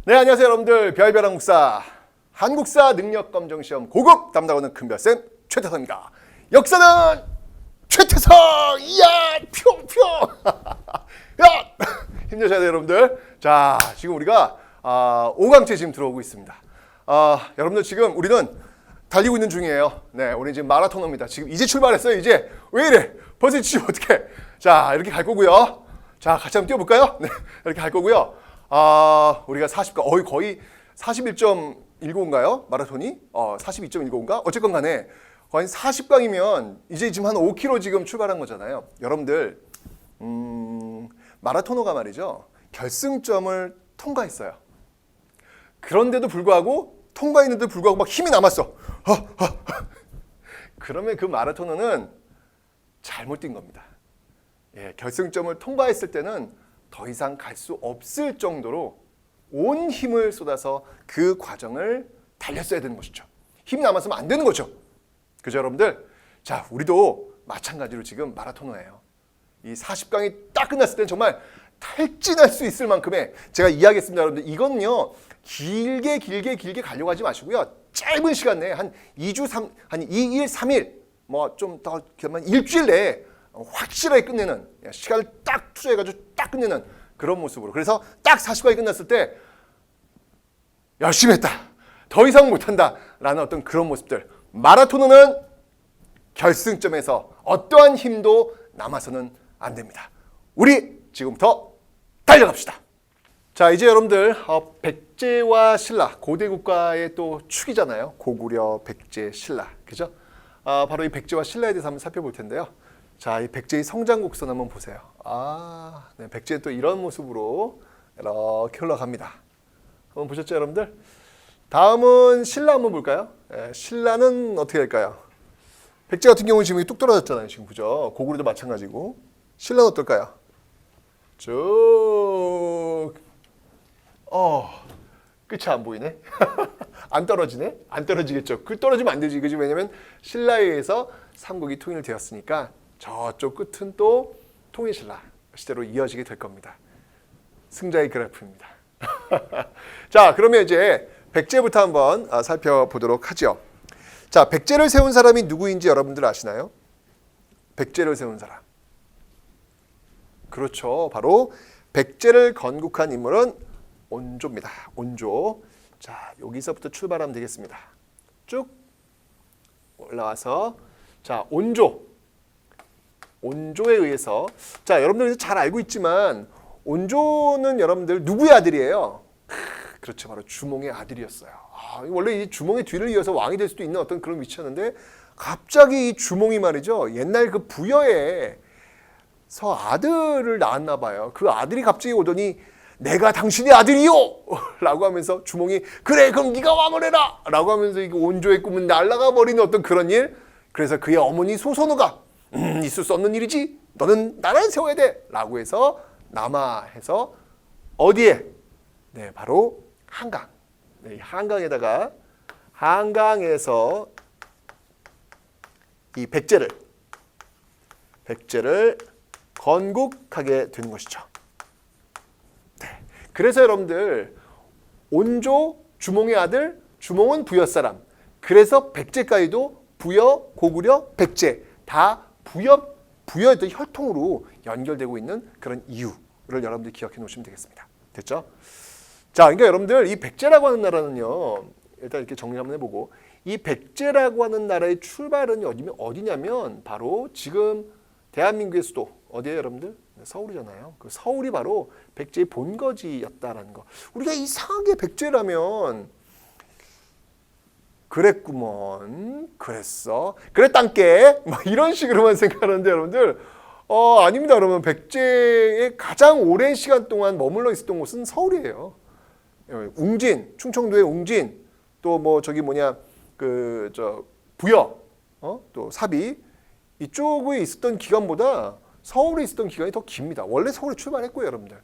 네, 안녕하세요 여러분들. 별별 한국사 한국사 능력검정시험 고급 담당하는 큰별쌤 최태성입니다. 역사는 최태성! 이야! 평평! 야! 힘내셔야 돼요 여러분들. 자, 지금 우리가 5강째 지금 들어오고 있습니다. 여러분들 지금 우리는 달리고 있는 중이에요. 네, 우리 지금 마라토너입니다. 지금 이제 출발했어요. 이제 왜 이래? 벌써 지금 어떻게? 자, 이렇게 갈 거고요. 자, 같이 한번 뛰어볼까요? 네, 이렇게 갈 거고요. 우리가 40강, 거의 41.15인가요? 마라톤이? 42.15인가? 어쨌건 간에 거의 40강이면 이제 지금 한 5km 지금 출발한 거잖아요. 여러분들, 마라토너가 말이죠. 결승점을 통과했어요. 그런데도 불구하고, 통과했는데도 불구하고 막 힘이 남았어. 그러면 그 마라토너는 잘못 뛴 겁니다. 예, 결승점을 통과했을 때는 더 이상 갈 수 없을 정도로 온 힘을 쏟아서 그 과정을 달렸어야 되는 것이죠. 힘이 남았으면 안 되는 거죠. 그죠 여러분들? 자, 우리도 마찬가지로 지금 마라토너예요. 이 40강이 딱 끝났을 때는 정말 탈진할 수 있을 만큼의, 제가 이야기했습니다 여러분들. 이건요 길게 가려고 하지 마시고요. 짧은 시간 내에 한 2일, 3일 뭐 좀 더 길면 일주일 내에 확실하게 끝내는, 시간을 딱 투자해가지고 딱 끝내는 그런 모습으로. 그래서 딱 40강이 끝났을 때 열심히 했다, 더 이상 못한다 라는 어떤 그런 모습들. 마라토너는 결승점에서 어떠한 힘도 남아서는 안 됩니다. 우리 지금부터 달려갑시다. 자, 이제 여러분들 백제와 신라, 고대 국가의 또 축이잖아요. 고구려, 백제, 신라, 그죠? 바로 이 백제와 신라에 대해서 한번 살펴볼 텐데요. 자, 이 백제의 성장 곡선 한번 보세요. 네, 백제는 또 이런 모습으로 이렇게 흘러갑니다. 한번 보셨죠, 여러분들? 다음은 신라 한번 볼까요? 신라는 어떻게 될까요? 백제 같은 경우는 지금 뚝 떨어졌잖아요, 지금 그죠? 고구려도 마찬가지고. 신라는 어떨까요? 쭉. 끝이 안 보이네. 안 떨어지네. 안 떨어지겠죠. 그 떨어지면 안 되지, 그지? 왜냐면 신라에 의해서 삼국이 통일되었으니까 저쪽 끝은 또 통일신라 시대로 이어지게 될 겁니다. 승자의 그래프입니다. 자, 그러면 이제 백제부터 한번 살펴보도록 하죠. 자, 백제를 세운 사람이 누구인지 여러분들 아시나요? 백제를 세운 사람. 그렇죠. 바로 백제를 건국한 인물은 온조입니다. 온조. 자, 여기서부터 출발하면 되겠습니다. 쭉 올라와서, 자, 온조에 의해서, 자, 여러분들 잘 알고 있지만 온조는 여러분들 누구의 아들이에요? 그렇죠. 바로 주몽의 아들이었어요. 원래 이 주몽의 뒤를 이어서 왕이 될 수도 있는 어떤 그런 위치였는데, 갑자기 이 주몽이 말이죠, 옛날 그 부여에서 아들을 낳았나 봐요. 그 아들이 갑자기 오더니 내가 당신의 아들이요! 라고 하면서 주몽이, 그래 그럼 네가 왕을 해라! 라고 하면서 이 온조의 꿈은 날아가 버리는 어떤 그런 일. 그래서 그의 어머니 소선호가 있을 수 없는 일이지, 너는 나라를 세워야 돼! 라고 해서 남하해서 어디에? 네, 바로 한강. 네, 한강에서 이 백제를 건국하게 된 것이죠. 네. 그래서 여러분들 온조, 주몽의 아들, 주몽은 부여 사람. 그래서 백제까지도 부여, 고구려, 백제 다 부여의 어떤 혈통으로 연결되고 있는 그런 이유를 여러분들 기억해 놓으시면 되겠습니다. 됐죠? 자, 그러니까 여러분들 이 백제라고 하는 나라는요, 일단 이렇게 정리 한번 해보고, 이 백제라고 하는 나라의 출발은 어디냐면 바로 지금 대한민국의 수도 어디예요, 여러분들? 서울이잖아요. 그 서울이 바로 백제의 본거지였다라는 거. 우리가 이상하게 백제라면 그랬구먼, 그랬어, 그랬단께, 막 이런 식으로만 생각하는데 여러분들, 아닙니다. 여러분, 백제의 가장 오랜 시간 동안 머물러 있었던 곳은 서울이에요. 웅진, 충청도의 웅진, 또 뭐 저기 부여, 또 사비, 이쪽에 있었던 기간보다 서울에 있었던 기간이 더 깁니다. 원래 서울에 출발했고요, 여러분들.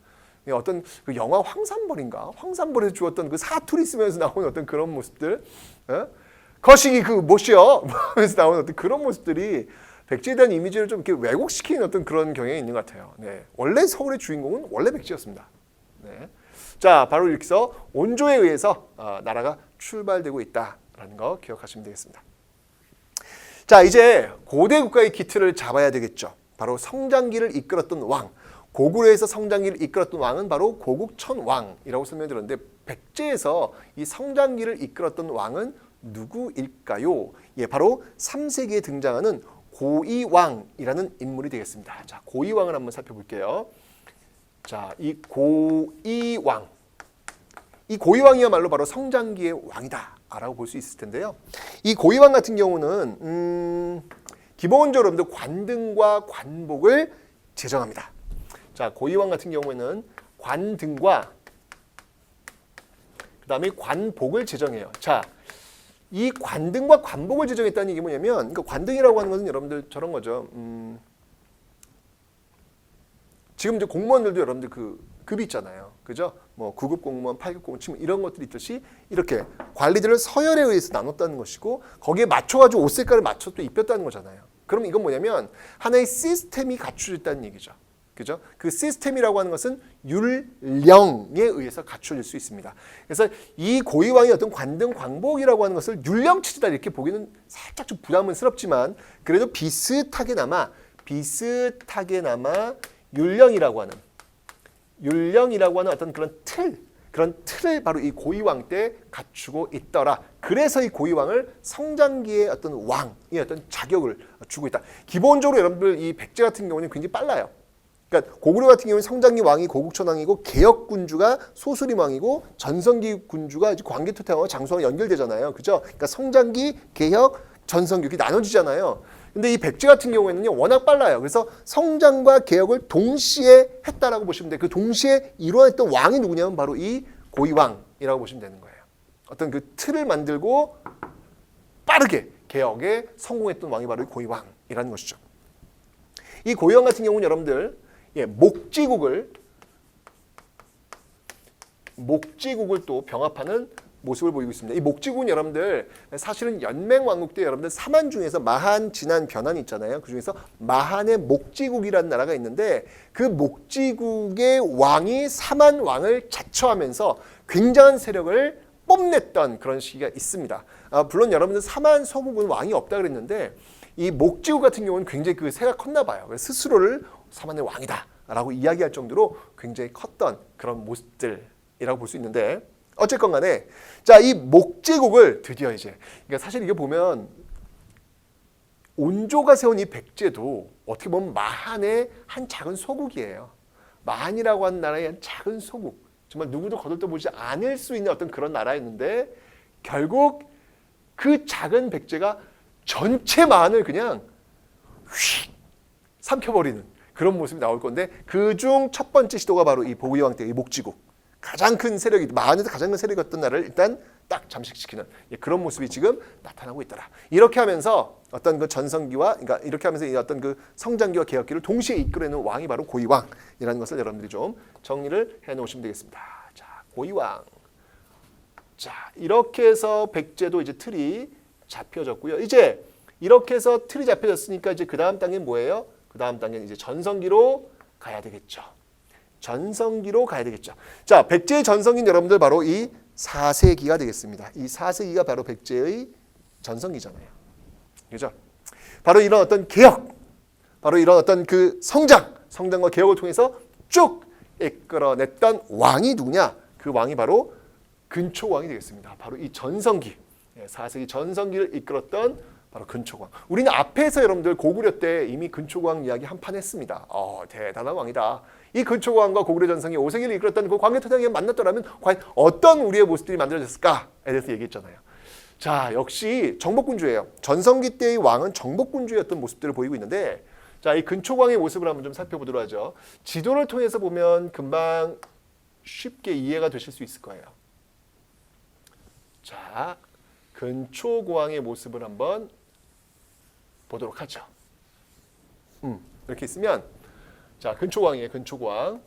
어떤 그 영화 황산벌인가? 황산벌에서 주었던 그 사투리 쓰면서 나오는 어떤 그런 모습들, 거시기 그 못이요 하면서 나오는 어떤 그런 모습들이 백제에 대한 이미지를 좀 이렇게 왜곡시키는 어떤 그런 경향이 있는 것 같아요. 네, 원래 서울의 주인공은 원래 백제였습니다. 네. 자, 바로 이렇게 해서 온조에 의해서 나라가 출발되고 있다라는 거 기억하시면 되겠습니다. 자, 이제 고대 국가의 기틀을 잡아야 되겠죠. 바로 성장기를 이끌었던 왕, 고구려에서 성장기를 이끌었던 왕은 바로 고국천왕이라고 설명드렸는데, 백제에서 이 성장기를 이끌었던 왕은 누구일까요? 예, 바로 3세기에 등장하는 고이왕이라는 인물이 되겠습니다. 자, 고이왕을 한번 살펴볼게요. 자, 이 고이왕이야말로 바로 성장기의 왕이다라고 볼 수 있을 텐데요. 이 고이왕 같은 경우는 기본적으로 여러분들 관등과 관복을 제정합니다. 자, 고이왕 같은 경우에는 관등과 그다음에 관복을 제정해요. 자, 이 관등과 관복을 제정했다는 얘기 뭐냐면, 그러니까 관등이라고 하는 것은 여러분들 저런 거죠. 지금 이제 공무원들도 여러분들 그 급이 있잖아요. 그죠? 뭐 9급 공무원, 8급 공무원, 이런 것들이 있듯이 이렇게 관리들을 서열에 의해서 나눴다는 것이고, 거기에 맞춰가지고 옷 색깔을 맞춰 또 입혔다는 거잖아요. 그럼 이건 뭐냐면 하나의 시스템이 갖추어졌다는 얘기죠. 그죠? 그 시스템이라고 하는 것은 율령에 의해서 갖춰질 수 있습니다. 그래서 이 고이왕의 어떤 관등 광복이라고 하는 것을 율령체제다 이렇게 보기는 살짝 좀 부담스럽지만, 그래도 비슷하게나마 율령이라고 하는 어떤 그런 틀을 바로 이 고이왕 때 갖추고 있더라. 그래서 이 고이왕을 성장기의 어떤 왕의 어떤 자격을 주고 있다. 기본적으로 여러분들 이 백제 같은 경우는 굉장히 빨라요. 그러니까 고구려 같은 경우는 성장기 왕이 고국천왕이고, 개혁군주가 소수림 왕이고, 전성기 군주가 광개토태왕과 장수왕 연결되잖아요. 그죠? 그러니까 성장기, 개혁, 전성기 이렇게 나눠지잖아요. 근데 이 백제 같은 경우에는요, 워낙 빨라요. 그래서 성장과 개혁을 동시에 했다라고 보시면 돼요. 그 동시에 이루어냈던 왕이 누구냐면 바로 이 고이왕이라고 보시면 되는 거예요. 어떤 그 틀을 만들고 빠르게 개혁에 성공했던 왕이 바로 이 고이왕이라는 것이죠. 이 고이왕 같은 경우는 여러분들 목지국을 또 병합하는 모습을 보이고 있습니다. 이 목지국은 여러분들 사실은 연맹왕국 때 여러분들 사만 중에서 마한, 진한, 변한이 있잖아요. 그 중에서 마한의 목지국이라는 나라가 있는데, 그 목지국의 왕이 사만 왕을 자처하면서 굉장한 세력을 뽐냈던 그런 시기가 있습니다. 물론 여러분들 사만 서국은 왕이 없다 그랬는데, 이 목지국 같은 경우는 굉장히 그 세가 컸나 봐요. 그래서 스스로를 사만의 왕이다라고 이야기할 정도로 굉장히 컸던 그런 모습들이라고 볼 수 있는데, 어쨌건 간에 자, 이 목제국을 드디어 이제, 그러니까 사실 이게 보면 온조가 세운 이 백제도 어떻게 보면 마한의 한 작은 소국이에요. 마한이라고 하는 나라의 한 작은 소국, 정말 누구도 거들떠보지 않을 수 있는 어떤 그런 나라였는데, 결국 그 작은 백제가 전체 마한을 그냥 휙 삼켜버리는 그런 모습이 나올 건데, 그중 첫 번째 시도가 바로 이 고이왕 때 이 목지국, 가장 큰 세력이, 마한에서 가장 큰 세력이었던 나라를 일단 딱 잠식시키는 그런 모습이 지금 나타나고 있더라. 이렇게 하면서 어떤 그 전성기와, 그러니까 이렇게 하면서 어떤 그 성장기와 개혁기를 동시에 이끌어내는 왕이 바로 고이왕이라는 것을 여러분들이 좀 정리를 해 놓으시면 되겠습니다. 자, 고이왕. 자, 이렇게 해서 백제도 이제 틀이 잡혀졌고요. 이제 이렇게 해서 틀이 잡혀졌으니까 이제 그 다음 단계는 뭐예요? 그 다음 단계는 이제 전성기로 가야 되겠죠. 전성기로 가야 되겠죠. 자, 백제의 전성기는 여러분들 바로 이 4세기가 되겠습니다. 이 4세기가 바로 백제의 전성기잖아요. 그죠? 바로 이런 어떤 개혁, 바로 이런 어떤 그 성장과 개혁을 통해서 쭉 이끌어냈던 왕이 누구냐? 그 왕이 바로 근초왕이 되겠습니다. 바로 이 전성기, 4세기 전성기를 이끌었던 바로 근초광. 우리는 앞에서 여러분들 고구려 때 이미 근초광 이야기 한 판 했습니다. 대단한 왕이다. 이 근초광과 고구려 전성기 5세기를 이끌었던 그 광개토대왕이 만났더라면 과연 어떤 우리의 모습들이 만들어졌을까에 대해서 얘기했잖아요. 자, 역시 정복군주예요. 전성기 때의 왕은 정복군주였던 모습들을 보이고 있는데, 자, 이 근초광의 모습을 한번 좀 살펴보도록 하죠. 지도를 통해서 보면 금방 쉽게 이해가 되실 수 있을 거예요. 자, 근초광의 모습을 한번 보도록 하죠. 이렇게 있으면, 자, 근초광이에요. 근초광.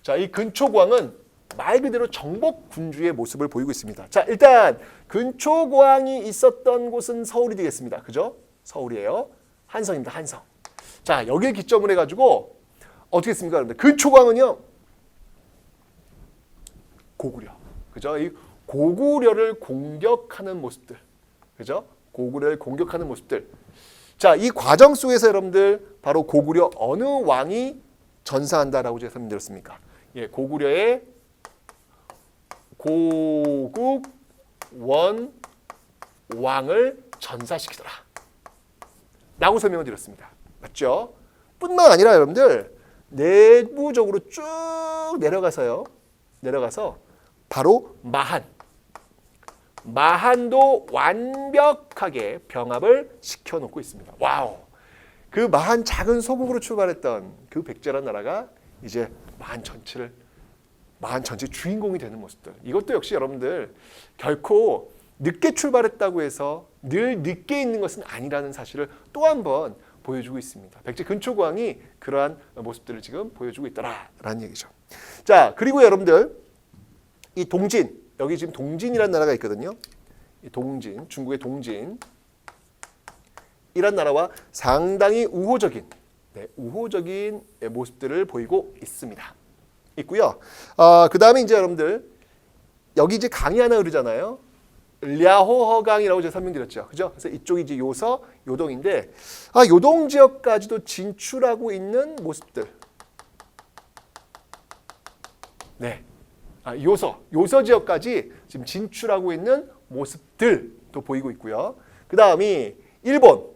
자, 이 근초광은 말 그대로 정복군주의 모습을 보이고 있습니다. 자, 일단 근초광이 있었던 곳은 서울이 되겠습니다. 그죠? 서울이에요. 한성입니다. 한성. 자, 여기를 기점으로 해가지고 어떻게 했습니까? 여러분들? 근초광은요. 고구려. 그죠? 이 고구려를 공격하는 모습들. 그죠? 고구려를 공격하는 모습들. 자, 이 과정 속에서 여러분들 바로 고구려 어느 왕이 전사한다라고 제가 설명드렸습니까? 예, 고구려의 고국원 왕을 전사시키더라. 라고 설명을 드렸습니다. 맞죠? 뿐만 아니라 여러분들 내부적으로 쭉 내려가서 바로 마한도 완벽하게 병합을 시켜놓고 있습니다. 와우. 그 마한 작은 소국으로 출발했던 그 백제라는 나라가 이제 마한 전체 주인공이 되는 모습들. 이것도 역시 여러분들 결코 늦게 출발했다고 해서 늘 늦게 있는 것은 아니라는 사실을 또 한 번 보여주고 있습니다. 백제 근초광이 그러한 모습들을 지금 보여주고 있다라는 얘기죠. 자, 그리고 여러분들 이 동진, 여기 지금 동진이라는 나라가 있거든요. 이 동진, 중국의 동진 이란 나라와 상당히 우호적인 모습들을 보이고 있고요. 그 다음에 이제 여러분들 여기 이제 강이 하나 흐르잖아요. 랴호허강이라고 제가 설명드렸죠. 그죠? 그래서 이쪽이 이제 요서, 요동인데 요동 지역까지도 진출하고 있는 모습들. 네. 요서 지역까지 지금 진출하고 있는 모습들도 보이고 있고요. 그 다음이 일본.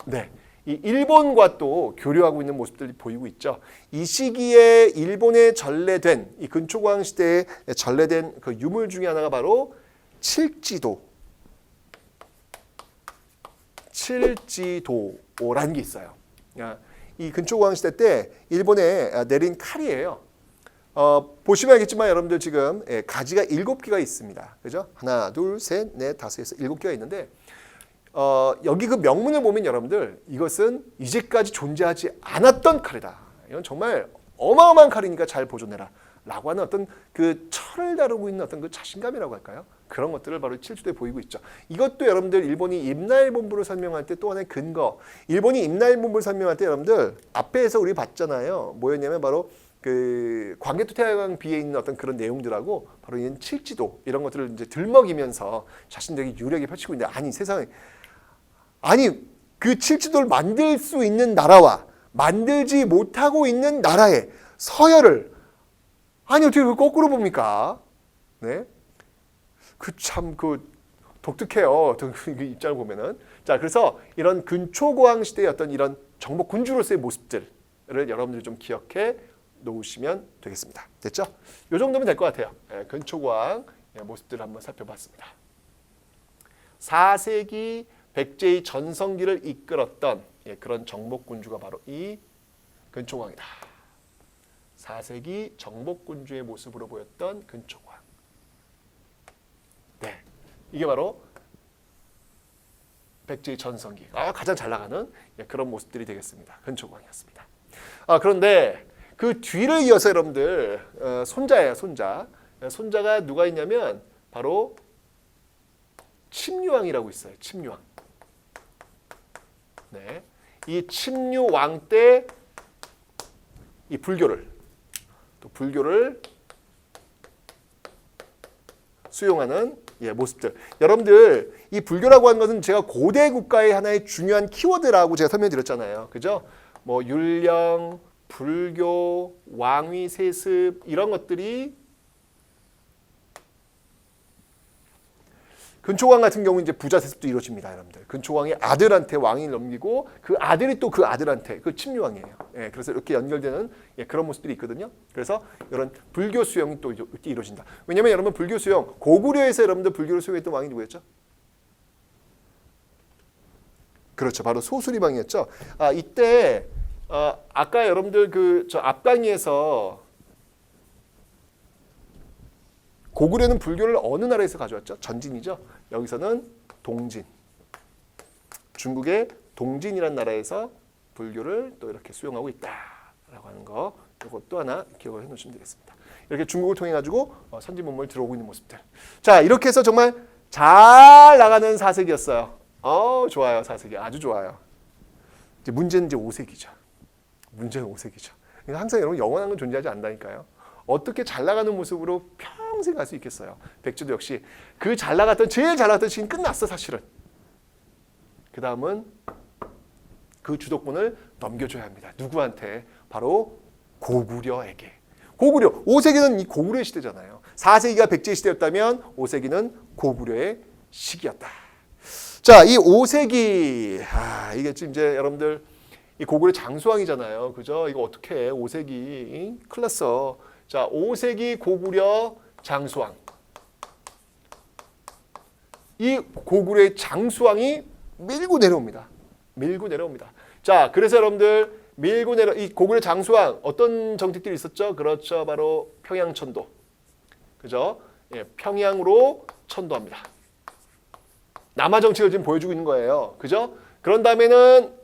네. 이 일본과 또 교류하고 있는 모습들이 보이고 있죠. 이 시기에 일본에 전래된 이 근초광 시대에 전래된 그 유물 중에 하나가 바로 칠지도라는 게 있어요. 이 근초광 시대 때 일본에 내린 칼이에요. 보시면 알겠지만 여러분들 지금 가지가 7개가 있습니다. 그죠? 하나, 둘, 셋, 넷, 다섯, 여섯, 7개가 있는데 여기 그 명문을 보면 여러분들 이것은 이제까지 존재하지 않았던 칼이다. 이건 정말 어마어마한 칼이니까 잘 보존해라 라고 하는 어떤 그 철을 다루고 있는 어떤 그 자신감이라고 할까요? 그런 것들을 바로 칠주도에 보이고 있죠. 이것도 여러분들 일본이 임나일본부를 설명할 때 또 하나의 근거. 일본이 임나일본부를 설명할 때 여러분들 앞에서 우리 봤잖아요. 뭐였냐면 바로 그 광개토 태양강 비에 있는 어떤 그런 내용들하고 바로 이 칠지도 이런 것들을 이제 들먹이면서 자신들에게 유력이 펼치고 있는데 그 칠지도를 만들 수 있는 나라와 만들지 못하고 있는 나라의 서열을 어떻게 그걸 거꾸로 봅니까? 네, 그 독특해요. 그 입장을 보면은. 자, 그래서 이런 근초고왕 시대의 어떤 이런 정복 군주로서의 모습들을 여러분들이 좀 기억해 놓으시면 되겠습니다. 됐죠? 이 정도면 될 것 같아요. 근초고왕 모습들을 한번 살펴봤습니다. 4세기 백제의 전성기를 이끌었던 그런 정복군주가 바로 이 근초광이다. 4세기 정복군주의 모습으로 보였던 근초광. 네, 이게 바로 백제의 전성기 가장 잘 나가는 그런 모습들이 되겠습니다. 근초광이었습니다. 그런데 그 뒤를 이어서 여러분들 손자예요. 손자가 누가 있냐면 바로 침류왕이라고 있어요. 침류왕. 네, 이 침류왕 때 이 불교를 수용하는 모습들. 여러분들 이 불교라고 하는 것은 제가 고대 국가의 하나의 중요한 키워드라고 제가 설명드렸잖아요. 그죠? 뭐 율령, 불교, 왕위 세습 이런 것들이 근초광 같은 경우는 이제 부자 세습도 이루어집니다, 여러분들. 근초광의 아들한테 왕위를 넘기고 그 아들이 또 그 아들한테 그 침류왕이에요. 그래서 이렇게 연결되는 그런 모습들이 있거든요. 그래서 이런 불교 수용이 또 이루어진다. 왜냐하면 여러분 불교 수용 고구려에서 여러분들 불교를 수용했던 왕이 누구였죠? 그렇죠, 바로 소수리방이었죠. 이때 아까 여러분들 저 앞강의에서 고구려는 불교를 어느 나라에서 가져왔죠? 전진이죠. 여기서는 동진. 중국의 동진이라는 나라에서 불교를 또 이렇게 수용하고 있다라고 하는 거. 이것도 하나 기억을 해놓으시면 되겠습니다. 이렇게 중국을 통해 가지고 선진 문물이 들어오고 있는 모습들. 자, 이렇게 해서 정말 잘 나가는 4세기였어요. 좋아요, 4세기 아주 좋아요. 이제 문제는 이제 오색이죠. 문제는 오색이죠. 그러니까 항상 여러분 영원한 건 존재하지 않는다니까요. 어떻게 잘 나가는 모습으로 평생 갈 수 있겠어요. 백제도 역시 그 잘 나갔던 제일 잘 나갔던 시기는 끝났어 사실은. 그 다음은 그 주도권을 넘겨줘야 합니다. 누구한테? 바로 고구려에게. 고구려, 5세기는 이 고구려의 시대잖아요. 4세기가 백제의 시대였다면 5세기는 고구려의 시기였다. 자, 이 5세기 이게 지금 이제 여러분들 이 고구려 장수왕이잖아요. 그죠? 이거 어떻게 해? 5세기 큰일 났어. 자, 5세기 고구려 장수왕. 이 고구려의 장수왕이 밀고 내려옵니다. 밀고 내려옵니다. 자, 그래서 여러분들 이 고구려 장수왕 어떤 정책들이 있었죠? 그렇죠. 바로 평양천도. 그죠? 예, 평양으로 천도합니다. 남하 정책을 지금 보여주고 있는 거예요. 그죠? 그런 다음에는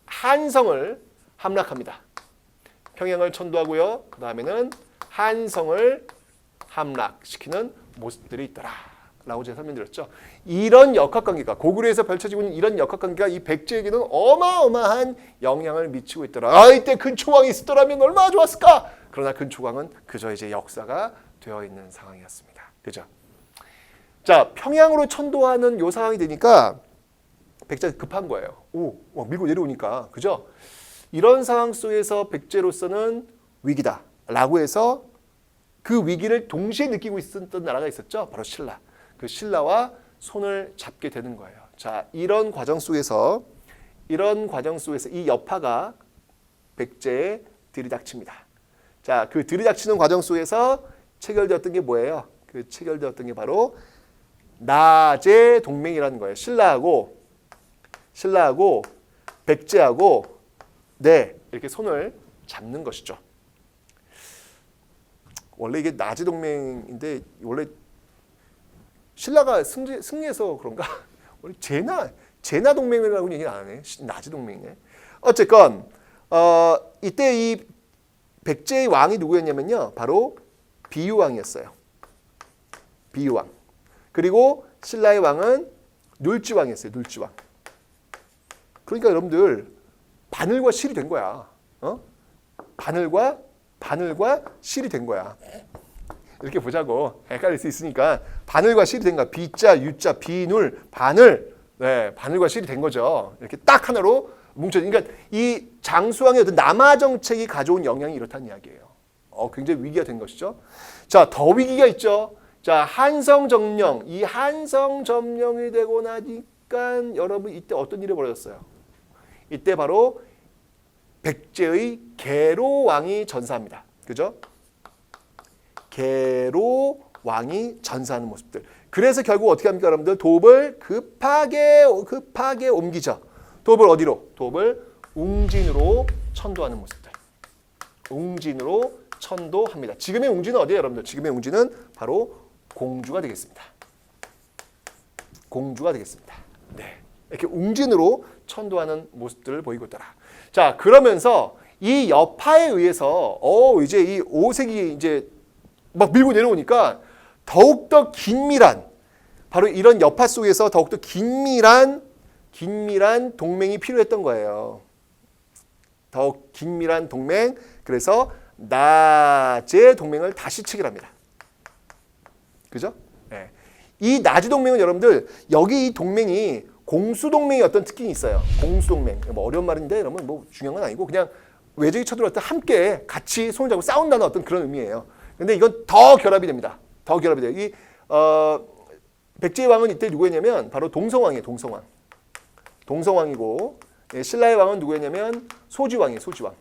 한성을 함락합니다. 평양을 천도하고요. 그 다음에는 한성을 함락시키는 모습들이 있더라. 라고 제가 설명드렸죠. 이런 역학관계가 고구려에서 펼쳐지고 있는 이런 역학관계가 이 백제에게는 어마어마한 영향을 미치고 있더라. 이때 근초광이 있었더라면 얼마나 좋았을까. 그러나 근초광은 그저 이제 역사가 되어 있는 상황이었습니다. 그죠? 자, 평양으로 천도하는 요 상황이 되니까 백제가 급한 거예요. 밀고 내려오니까. 그죠? 이런 상황 속에서 백제로서는 위기다라고 해서 그 위기를 동시에 느끼고 있었던 나라가 있었죠. 바로 신라. 그 신라와 손을 잡게 되는 거예요. 자, 이런 과정 속에서 이 여파가 백제에 들이닥칩니다. 자, 그 들이닥치는 과정 속에서 체결되었던 게 뭐예요? 그 체결되었던 게 바로 나제 동맹이라는 거예요. 신라하고 백제하고 이렇게 손을 잡는 것이죠. 원래 이게 나제 동맹인데 원래 신라가 승리해서 그런가? 원래 제나 동맹이라고 얘기는 안 하네. 나제 동맹이네. 어쨌건 이때 이 백제의 왕이 누구였냐면요. 바로 비유왕이었어요. 비유왕. 그리고 신라의 왕은 눌지왕이었어요. 눌지왕. 그러니까 여러분들 바늘과 실이 된 거야. 바늘과 실이 된 거야. 이렇게 보자고. 헷갈릴 수 있으니까 바늘과 실이 된 거야. 비자, 유자, 비눌, 바늘. 네, 바늘과 실이 된 거죠. 이렇게 딱 하나로 뭉쳐진. 그러니까 이 장수왕의 어떤 남하 정책이 가져온 영향이 이렇다는 이야기예요. 굉장히 위기가 된 것이죠. 자, 더 위기가 있죠. 자, 한성 점령. 이 한성 점령이 되고 나니까 여러분 이때 어떤 일이 벌어졌어요? 이때 바로 백제의 계로 왕이 전사합니다. 그죠? 계로 왕이 전사하는 모습들. 그래서 결국 어떻게 합니까, 여러분들? 도읍을 급하게 옮기죠. 도읍을 어디로? 도읍을 웅진으로 천도하는 모습들. 웅진으로 천도합니다. 지금의 웅진은 어디예요, 여러분들? 지금의 웅진은 바로 공주가 되겠습니다. 공주가 되겠습니다. 네, 이렇게 웅진으로 천도하는 모습들을 보이고 있더라. 자, 그러면서 이 여파에 의해서 이제 이 5세기 이제 막 밀고 내려오니까 더욱더 긴밀한 바로 이런 여파 속에서 더욱더 긴밀한 동맹이 필요했던 거예요. 더욱 긴밀한 동맹. 그래서 나제 동맹을 다시 체결합니다. 그죠? 네. 이 나제 동맹은 여러분들 여기 이 동맹이 공수동맹의 어떤 특징이 있어요. 공수동맹. 뭐 어려운 말인데 여러분 뭐 중요한 건 아니고 그냥 외적이 쳐들어올 때 함께 같이 손을 잡고 싸운다는 어떤 그런 의미예요. 근데 이건 더 결합이 됩니다. 더 결합이 돼요. 이 백제의 왕은 이때 누구였냐면 바로 동성왕이에요. 동성왕이고 신라의 왕은 누구였냐면 소지왕이에요. 소지왕.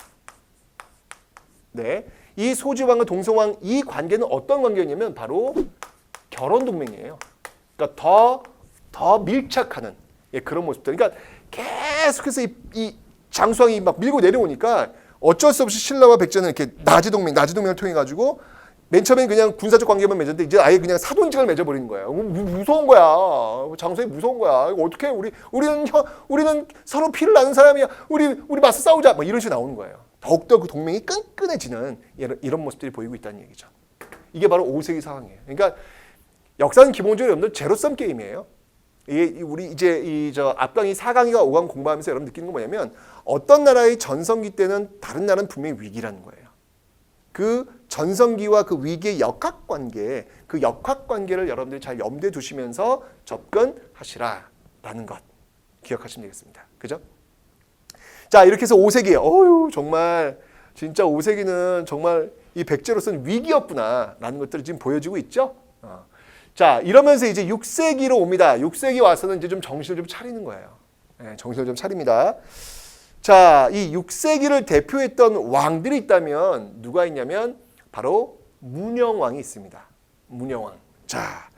네, 이 소지왕과 동성왕 이 관계는 어떤 관계였냐면 바로 결혼 동맹이에요. 그러니까 더 밀착하는 그런 모습들. 그러니까 계속해서 이 장수왕이 막 밀고 내려오니까 어쩔 수 없이 신라와 백제는 이렇게 나제 동맹을 통해 가지고 맨 처음엔 그냥 군사적 관계만 맺었는데 이제 아예 그냥 사돈직을 맺어버리는 거예요. 무서운 거야. 장수왕이 무서운 거야. 이거 어떻게 우리는 서로 피를 나눈 사람이야. 우리 맞서 싸우자. 뭐 이런 식으로 나오는 거예요. 더욱더 그 동맹이 끈끈해지는 이런 모습들이 보이고 있다는 얘기죠. 이게 바로 5세기 상황이에요. 그러니까 역사는 기본적으로 여러분들 제로섬 게임이에요. 우리 이제 저 앞강의 4강의가 5강 공부하면서 여러분 느끼는 건 뭐냐면 어떤 나라의 전성기 때는 다른 나라는 분명히 위기라는 거예요. 그 전성기와 그 위기의 역학관계, 그 역학관계를 여러분들이 잘 염두에 두시면서 접근하시라라는 것 기억하시면 되겠습니다. 그죠? 자, 이렇게 해서 5세기, 정말 진짜 5세기는 정말 이 백제로서는 위기였구나라는 것들이 지금 보여지고 있죠. 자, 이러면서 이제 6세기로 옵니다. 6세기 와서는 이제 좀 정신을 좀 차리는 거예요. 네, 정신을 좀 차립니다. 자, 이 6세기를 대표했던 왕들이 있다면 누가 있냐면 바로 문영왕이 있습니다. 문영왕. 자,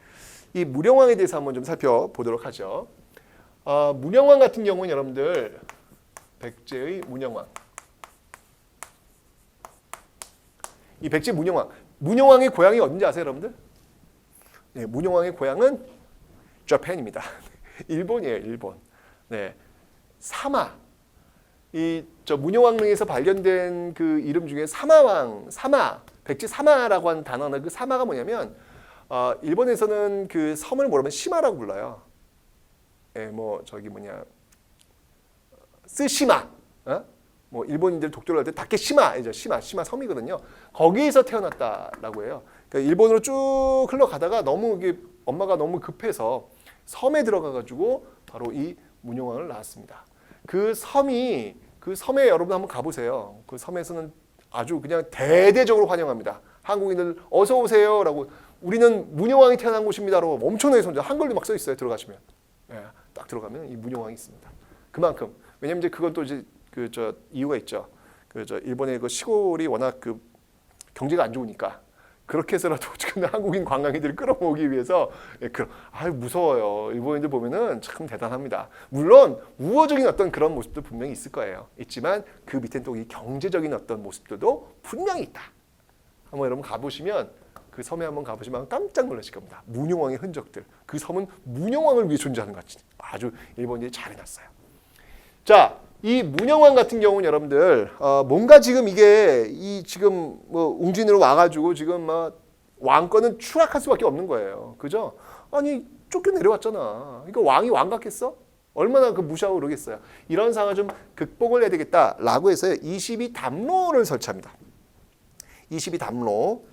이 문영왕에 대해서 한번 좀 살펴보도록 하죠. 문영왕 같은 경우는 여러분들 백제의 문영왕. 이 백제 문영왕. 문영왕의 고향이 어딘지 아세요, 여러분들? 네, 문영왕의 고향은 재팬입니다. 일본이에요, 일본. 네, 사마. 저 문영왕릉에서 발견된 그 이름 중에 사마왕, 백제 사마라고 하는 단어는 그 사마가 뭐냐면 일본에서는 그 섬을 뭐라면 시마라고 불러요. 예, 스시마. 뭐 일본인들 독도를 할 때 다케시마이죠. 시마 섬이거든요. 거기에서 태어났다라고 해요. 그러니까 일본으로 쭉 흘러가다가 너무 엄마가 너무 급해서 섬에 들어가가지고 바로 이 문영왕을 낳았습니다. 그 섬에 여러분 한번 가보세요. 그 섬에서는 아주 그냥 대대적으로 환영합니다. 한국인들 어서 오세요라고 우리는 문영왕이 태어난 곳입니다라고 엄청나게 손자 한글로 막 써 있어요. 들어가시면 딱 들어가면 이 문영왕이 있습니다. 그만큼 왜냐면 이제 그건 또 이제 이유가 있죠. 일본의 그 시골이 워낙 그 경제가 안 좋으니까 그렇게 해서라도 지금 한국인 관광객들을 끌어모으기 위해서 무서워요. 일본인들 보면은 참 대단합니다. 물론 우호적인 어떤 그런 모습도 분명히 있을 거예요. 있지만 그 밑에는 또 이 경제적인 어떤 모습들도 분명히 있다. 한번 여러분 가보시면 그 섬에 한번 가보시면 깜짝 놀라실 겁니다. 문영왕의 흔적들. 그 섬은 문영왕을 위해 존재하는 것 같이 아주 일본인들이 잘 해놨어요. 자, 이 문영왕 같은 경우는 여러분들 뭔가 지금 이게 지금 뭐 웅진으로 와가지고 지금 막 왕권은 추락할 수밖에 없는 거예요. 그죠? 아니 쫓겨 내려왔잖아. 그러니까 왕이 왕 같겠어? 얼마나 그 무시하고 그러겠어요. 이런 상황을 좀 극복을 해야 되겠다라고 해서 22담로를 설치합니다. 22담로.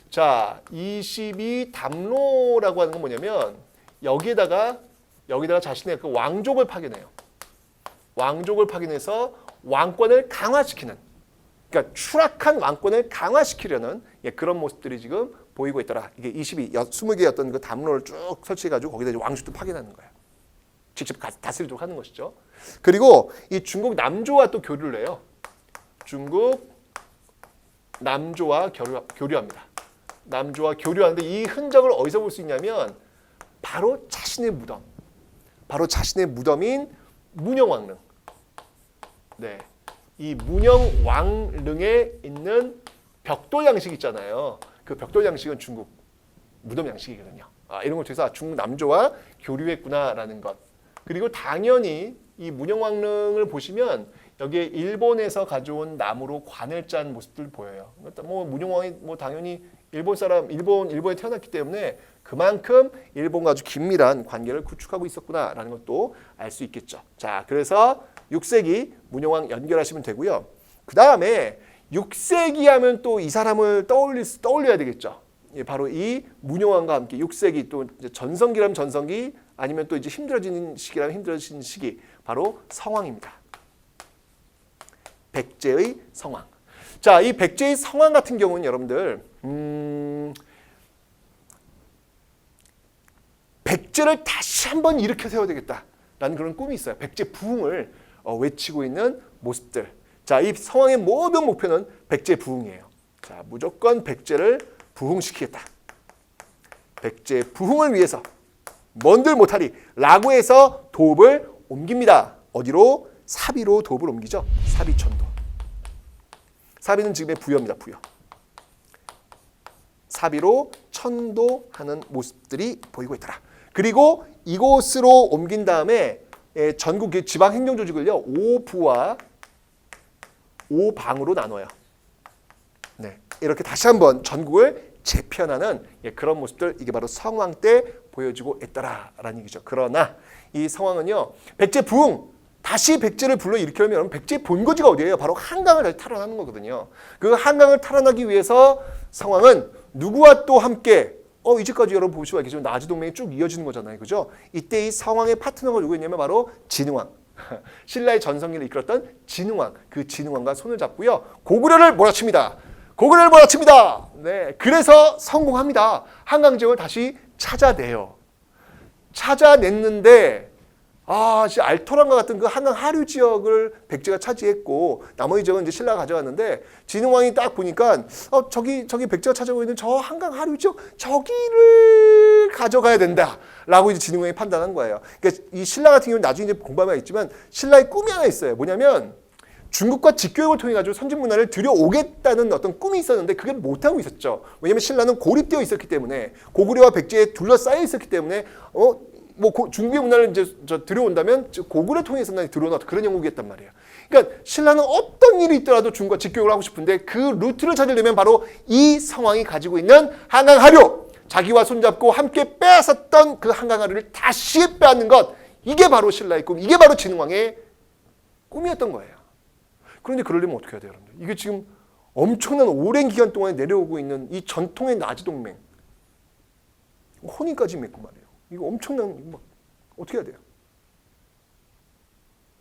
자, 22담로라고 하는 건 뭐냐면 여기에다가 자신의 그 왕족을 파견해요. 왕족을 파견해서 왕권을 강화시키는, 그러니까 추락한 왕권을 강화시키려는 그런 모습들이 지금 보이고 있더라. 이게 20개의 어떤 그 담로를 쭉 설치해가지고 거기다 이제 왕족도 파견하는 거예요. 직접 다스리도록 하는 것이죠. 그리고 이 중국 남조와 또 교류를 해요. 중국 남조와 교류합니다. 남조와 교류하는데 이 흔적을 어디서 볼 수 있냐면 바로 자신의 무덤인 문영왕릉. 네, 이 문영왕릉에 있는 벽돌 양식 있잖아요. 그 벽돌 양식은 중국 무덤 양식이거든요. 이런 걸 통해서 중국 남조와 교류했구나라는 것. 그리고 당연히 이 문영왕릉을 보시면 여기에 일본에서 가져온 나무로 관을 짠 모습들 보여요. 뭐 문영왕이 뭐 당연히 일본에 태어났기 때문에 그만큼 일본과 아주 긴밀한 관계를 구축하고 있었구나라는 것도 알 수 있겠죠. 자, 그래서 6세기 문영왕 연결하시면 되고요. 그 다음에 6세기 하면 또 이 사람을 떠올려야 되겠죠. 바로 이 문영왕과 함께 6세기 또 이제 전성기라면 전성기 아니면 또 이제 힘들어지는 시기라면 힘들어지는 시기 바로 성왕입니다. 백제의 성왕. 자, 이 백제의 성왕 같은 경우는 여러분들 백제를 다시 한번 일으켜 세워야 되겠다라는 그런 꿈이 있어요. 백제 부흥을 외치고 있는 모습들. 자, 이 성왕의 모든 목표는 백제 부흥이에요. 자, 무조건 백제를 부흥시키겠다. 백제 부흥을 위해서 뭔들 못하리라고 해서 도읍을 옮깁니다. 어디로? 사비로 도읍을 옮기죠. 사비천도. 사비는 지금의 부여입니다. 부여. 사비로 천도하는 모습들이 보이고 있더라. 그리고 이곳으로 옮긴 다음에 전국 지방 행정 조직을요 5부와 5방으로 나눠요. 네, 이렇게 다시 한번 전국을 재편하는 그런 모습들, 이게 바로 성왕 때 보여지고 있더라라는 얘기죠. 그러나 이 성왕은요, 백제 부흥, 다시 백제를 불러일으키려면 백제의 본거지가 어디예요? 바로 한강을 다시 탈환하는 거거든요. 그 한강을 탈환하기 위해서 성왕은 누구와 또 함께 이제까지 여러분 볼 수가 있겠지만 나주동맹이 쭉 이어지는 거잖아요. 그죠? 이때 이 성왕의 파트너가 누구였냐면 바로 진흥왕. 신라의 전성기를 이끌었던 진흥왕. 그 진흥왕과 손을 잡고요. 고구려를 몰아칩니다. 고구려를 몰아칩니다. 네, 그래서 성공합니다. 한강 지역을 다시 찾아내요. 찾아냈는데 진짜 알토란과 같은 그 한강 하류 지역을 백제가 차지했고 나머지 지역은 이제 신라가 가져갔는데 진흥왕이 딱 보니까 저기 백제가 차지하고 있는 저 한강 하류 지역 저기를 가져가야 된다라고 이제 진흥왕이 판단한 거예요. 그러니까 이 신라 같은 경우는 나중에 이제 공부하면 있지만 신라의 꿈이 하나 있어요. 뭐냐면 중국과 직교역을 통해 가지고 선진 문화를 들여오겠다는 어떤 꿈이 있었는데 그걸 못 하고 있었죠. 왜냐하면 신라는 고립되어 있었기 때문에 고구려와 백제에 둘러싸여 있었기 때문에 중국의 문화를 이제 들여온다면 고구려 통해서 들어오는 그런 영국이었단 말이에요. 그러니까 신라는 어떤 일이 있더라도 중국과 직교역을 하고 싶은데 그 루트를 찾으려면 바로 이 성왕이 가지고 있는 한강 하류, 자기와 손잡고 함께 빼앗았던 그 한강 하류를 다시 빼앗는 것, 이게 바로 신라의 꿈, 이게 바로 진흥왕의 꿈이었던 거예요. 그런데 그러려면 어떻게 해야 돼요, 여러분들? 이게 지금 엄청난 오랜 기간 동안 내려오고 있는 이 전통의 나지동맹, 혼인까지 맺고 말이에요. 이거 엄청난, 어떻게 해야 돼요?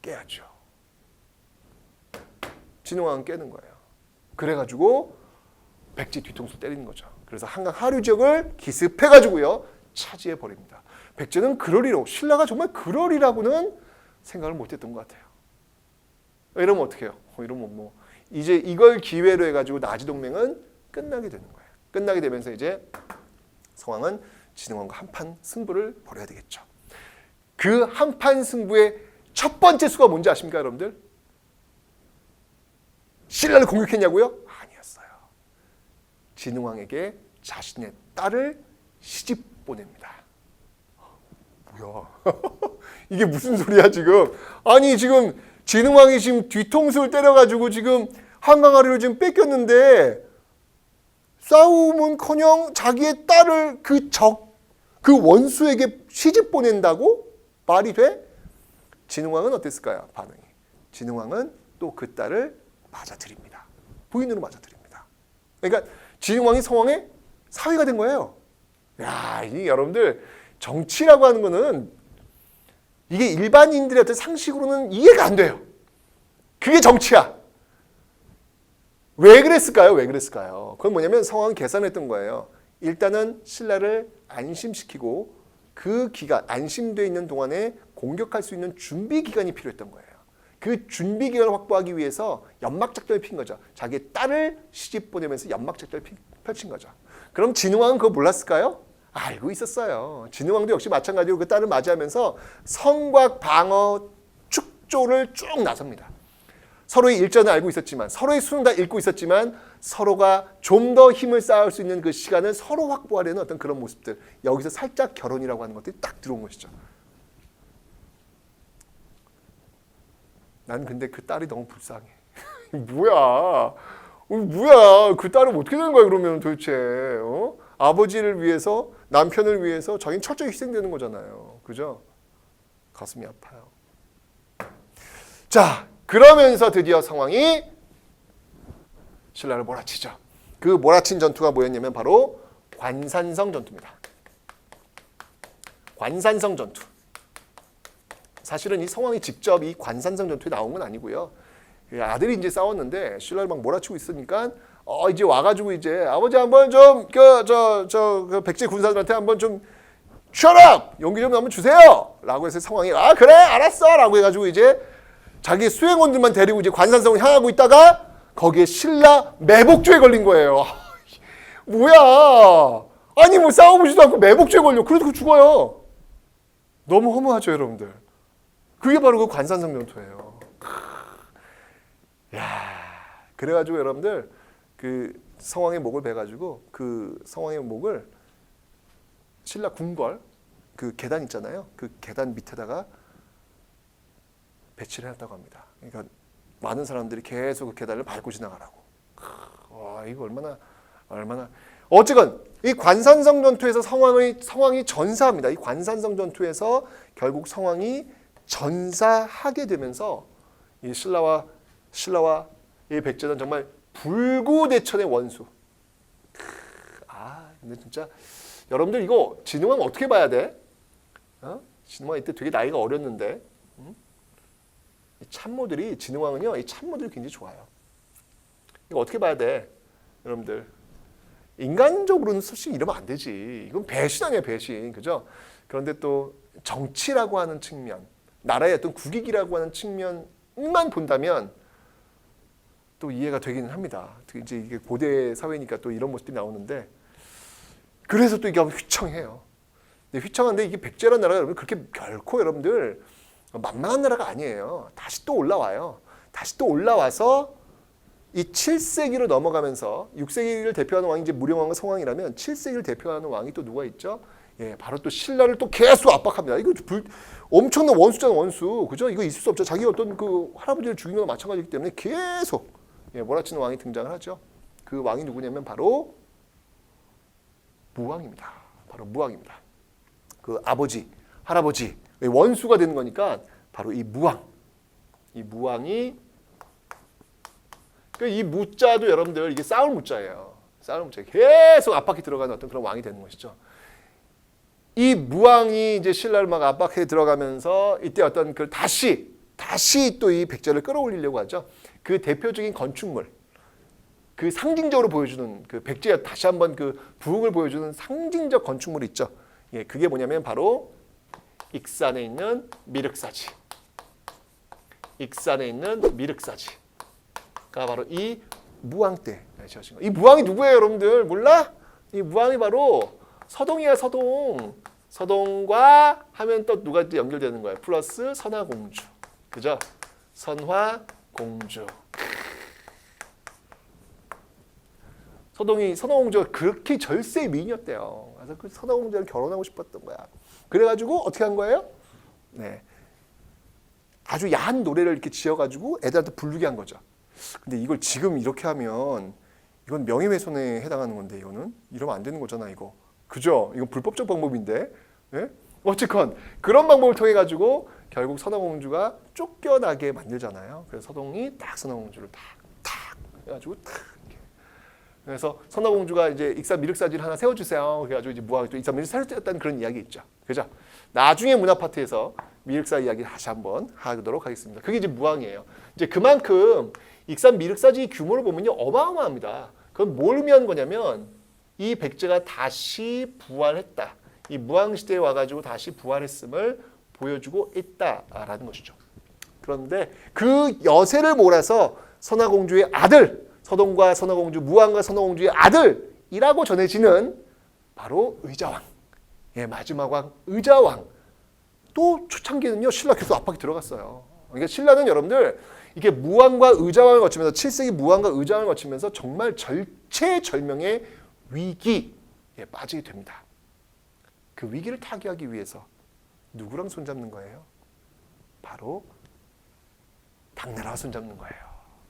깨야죠. 진흥왕은 깨는 거예요. 그래가지고 백제 뒤통수 때리는 거죠. 그래서 한강 하류 지역을 기습해가지고요, 차지해 버립니다. 백제는 그러리라고, 신라가 정말 그러리라고는 생각을 못했던 것 같아요. 이러면 어떻게 해요? 이러면 이제 이걸 기회로 해가지고 나지동맹은 끝나게 되는 거예요. 끝나게 되면서 이제 성왕은 진흥왕과 한판 승부를 벌여야 되겠죠. 그 한판 승부의 첫 번째 수가 뭔지 아십니까, 여러분들? 신라를 공격했냐고요? 아니었어요. 진흥왕에게 자신의 딸을 시집 보냅니다. 뭐야? 이게 무슨 소리야 지금? 아니 지금 진흥왕이 지금 뒤통수를 때려가지고 지금 한강하류를 지금 뺏겼는데 싸움은커녕 자기의 딸을 그 원수에게 시집 보낸다고? 말이 돼? 진흥왕은 어땠을까요? 반응이. 진흥왕은 또 그 딸을 맞아들입니다. 부인으로 맞아들입니다. 그러니까 진흥왕이 성왕의 사위가 된 거예요. 야, 이 여러분들 정치라고 하는 거는 이게 일반인들의 어떤 상식으로는 이해가 안 돼요. 그게 정치야. 왜 그랬을까요? 왜 그랬을까요? 그건 뭐냐면 성왕은 계산했던 거예요. 일단은 신라를 안심시키고 그 기간, 안심되어 있는 동안에 공격할 수 있는 준비 기간이 필요했던 거예요. 그 준비 기간을 확보하기 위해서 연막작전을 핀 거죠. 자기의 딸을 시집 보내면서 연막작전을 펼친 거죠. 그럼 진흥왕은 그거 몰랐을까요? 알고 있었어요. 진흥왕도 역시 마찬가지로 그 딸을 맞이하면서 성곽 방어 축조를 쭉 나섭니다. 서로의 일전을 알고 있었지만, 서로의 수는 다 읽고 있었지만 서로가 좀 더 힘을 쌓을 수 있는 그 시간을 서로 확보하려는 어떤 그런 모습들, 여기서 살짝 결혼이라고 하는 것들이 딱 들어온 것이죠. 난 근데 그 딸이 너무 불쌍해. 뭐야 그 딸은 어떻게 되는 거야 그러면 도대체. 아버지를 위해서, 남편을 위해서 자기는 철저히 희생되는 거잖아요. 그죠? 가슴이 아파요. 자, 그러면서 드디어 성왕이 신라를 몰아치죠. 그 몰아친 전투가 뭐였냐면 바로 관산성 전투입니다. 관산성 전투. 사실은 이 성왕이 직접 이 관산성 전투에 나온 건 아니고요. 아들이 이제 싸웠는데 신라를 막 몰아치고 있으니까 이제 와가지고 이제 아버지 한번 좀 그 백제 군사들한테 한번 좀 shut up! 용기 좀 한번 주세요! 라고 해서 성왕이 그래 알았어! 라고 해가지고 이제 자기 수행원들만 데리고 이제 관산성을 향하고 있다가 거기에 신라 매복주에 걸린 거예요. 뭐야? 아니 뭐 싸워보지도 않고 매복주에 걸려. 그래도 죽어요. 너무 허무하죠, 여러분들. 그게 바로 그 관산성 전투예요. 야, 그래가지고 여러분들 그 성왕의 목을 베가지고 그 성왕의 목을 신라 궁궐 그 계단 있잖아요. 그 계단 밑에다가 배치를 해놨다고 합니다. 그러니까 많은 사람들이 계속 그 계단을 밟고 지나가라고. 와, 이거 얼마나 얼마나 어쨌건 이 관산성 전투에서 성왕이 전사합니다. 이 관산성 전투에서 결국 성왕이 전사하게 되면서 이 신라와 이 백제는 정말 불구대천의 원수. 근데 진짜 여러분들 이거 진흥왕 어떻게 봐야 돼? 진흥왕 이때 되게 나이가 어렸는데 이 참모들이 진흥왕은요, 이 참모들이 굉장히 좋아요. 이거 어떻게 봐야 돼, 여러분들? 인간적으로는 솔직히 이러면 안 되지. 이건 배신 아니야, 배신, 그죠? 그런데 또 정치라고 하는 측면, 나라의 어떤 국익이라고 하는 측면만 본다면 또 이해가 되기는 합니다. 특히 이제 이게 고대 사회니까 또 이런 모습들이 나오는데, 그래서 또 이게 휘청해요. 근데 휘청한데 이게 백제라는 나라가 여러분 그렇게 결코 여러분들 만만한 나라가 아니에요. 다시 또 올라와요. 다시 또 올라와서 이 7세기로 넘어가면서 6세기를 대표하는 왕이 이제 무령왕과 성왕이라면 7세기를 대표하는 왕이 또 누가 있죠? 예, 바로 또 신라를 또 계속 압박합니다. 이거 엄청난 원수잖아, 원수. 그죠? 이거 있을 수 없죠. 자기 어떤 그 할아버지를 죽인 거나 마찬가지이기 때문에 계속 몰아치는 왕이 등장을 하죠. 그 왕이 누구냐면 바로 무왕입니다. 바로 무왕입니다. 그 아버지, 할아버지 원수가 되는 거니까 바로 이 무왕. 이 무왕이 이 무자도 여러분들 이게 싸울 무자예요. 싸울 무자. 계속 압박이 들어가는 어떤 그런 왕이 되는 것이죠. 이 무왕이 이제 신라를 막 압박해 들어가면서 이때 어떤 그 다시 또 이 백제를 끌어올리려고 하죠. 그 대표적인 건축물, 그 상징적으로 보여주는 그 백제가 다시 한번 그 부흥을 보여주는 상징적 건축물이 있죠. 예, 그게 뭐냐면 바로 익산에 있는 미륵사지. 익산에 있는 미륵사지. 가 바로 이 무왕 때 지어진 거. 이 무왕이 누구예요, 여러분들? 몰라? 이 무왕이 바로 서동이야, 서동. 서동과 하면 또 누가 연결되는 거예요? 플러스 선화공주. 그죠? 선화공주. 선화공주가 그렇게 절세의 미인이었대요. 그래서 그 선화공주랑 결혼하고 싶었던 거야. 그래가지고 어떻게 한 거예요? 네, 아주 야한 노래를 이렇게 지어가지고 애들한테 부르게 한 거죠. 근데 이걸 지금 이렇게 하면 이건 명예훼손에 해당하는 건데, 이거는 이러면 안 되는 거잖아, 이거. 그죠? 이건 불법적 방법인데. 예? 어쨌건 그런 방법을 통해 가지고 결국 선화공주가 쫓겨나게 만들잖아요. 그래서 서동이 딱 선화공주를 탁 해가지고 탁 이렇게. 그래서 선화공주가 이제 익산 미륵사지를 하나 세워주세요. 그래가지고 이제 무왕이 또 익산 미륵사지를 세웠다는 그런 이야기 있죠. 그죠? 나중에 문화 파트에서 미륵사 이야기 다시 한번 하도록 하겠습니다. 그게 이제 무왕이에요. 이제 그만큼 익산 미륵사지 규모를 보면요, 어마어마합니다. 그건 뭘 의미하는 거냐면 이 백제가 다시 부활했다. 이 무왕 시대에 와가지고 다시 부활했음을 보여주고 있다라는 것이죠. 그런데 그 여세를 몰아서 선화공주의 아들, 서동과 선화공주, 무왕과 선화공주의 아들이라고 전해지는 바로 의자왕. 예, 마지막 왕 의자왕. 또 초창기는요, 신라 계속 압박이 들어갔어요. 그러니까 신라는 여러분들 이게 무왕과 의자왕을 거치면서 7세기 무왕과 의자왕을 거치면서 정말 절체절명의 위기에 빠지게 됩니다. 그 위기를 타개하기 위해서 누구랑 손잡는 거예요? 바로 당나라와 손잡는 거예요.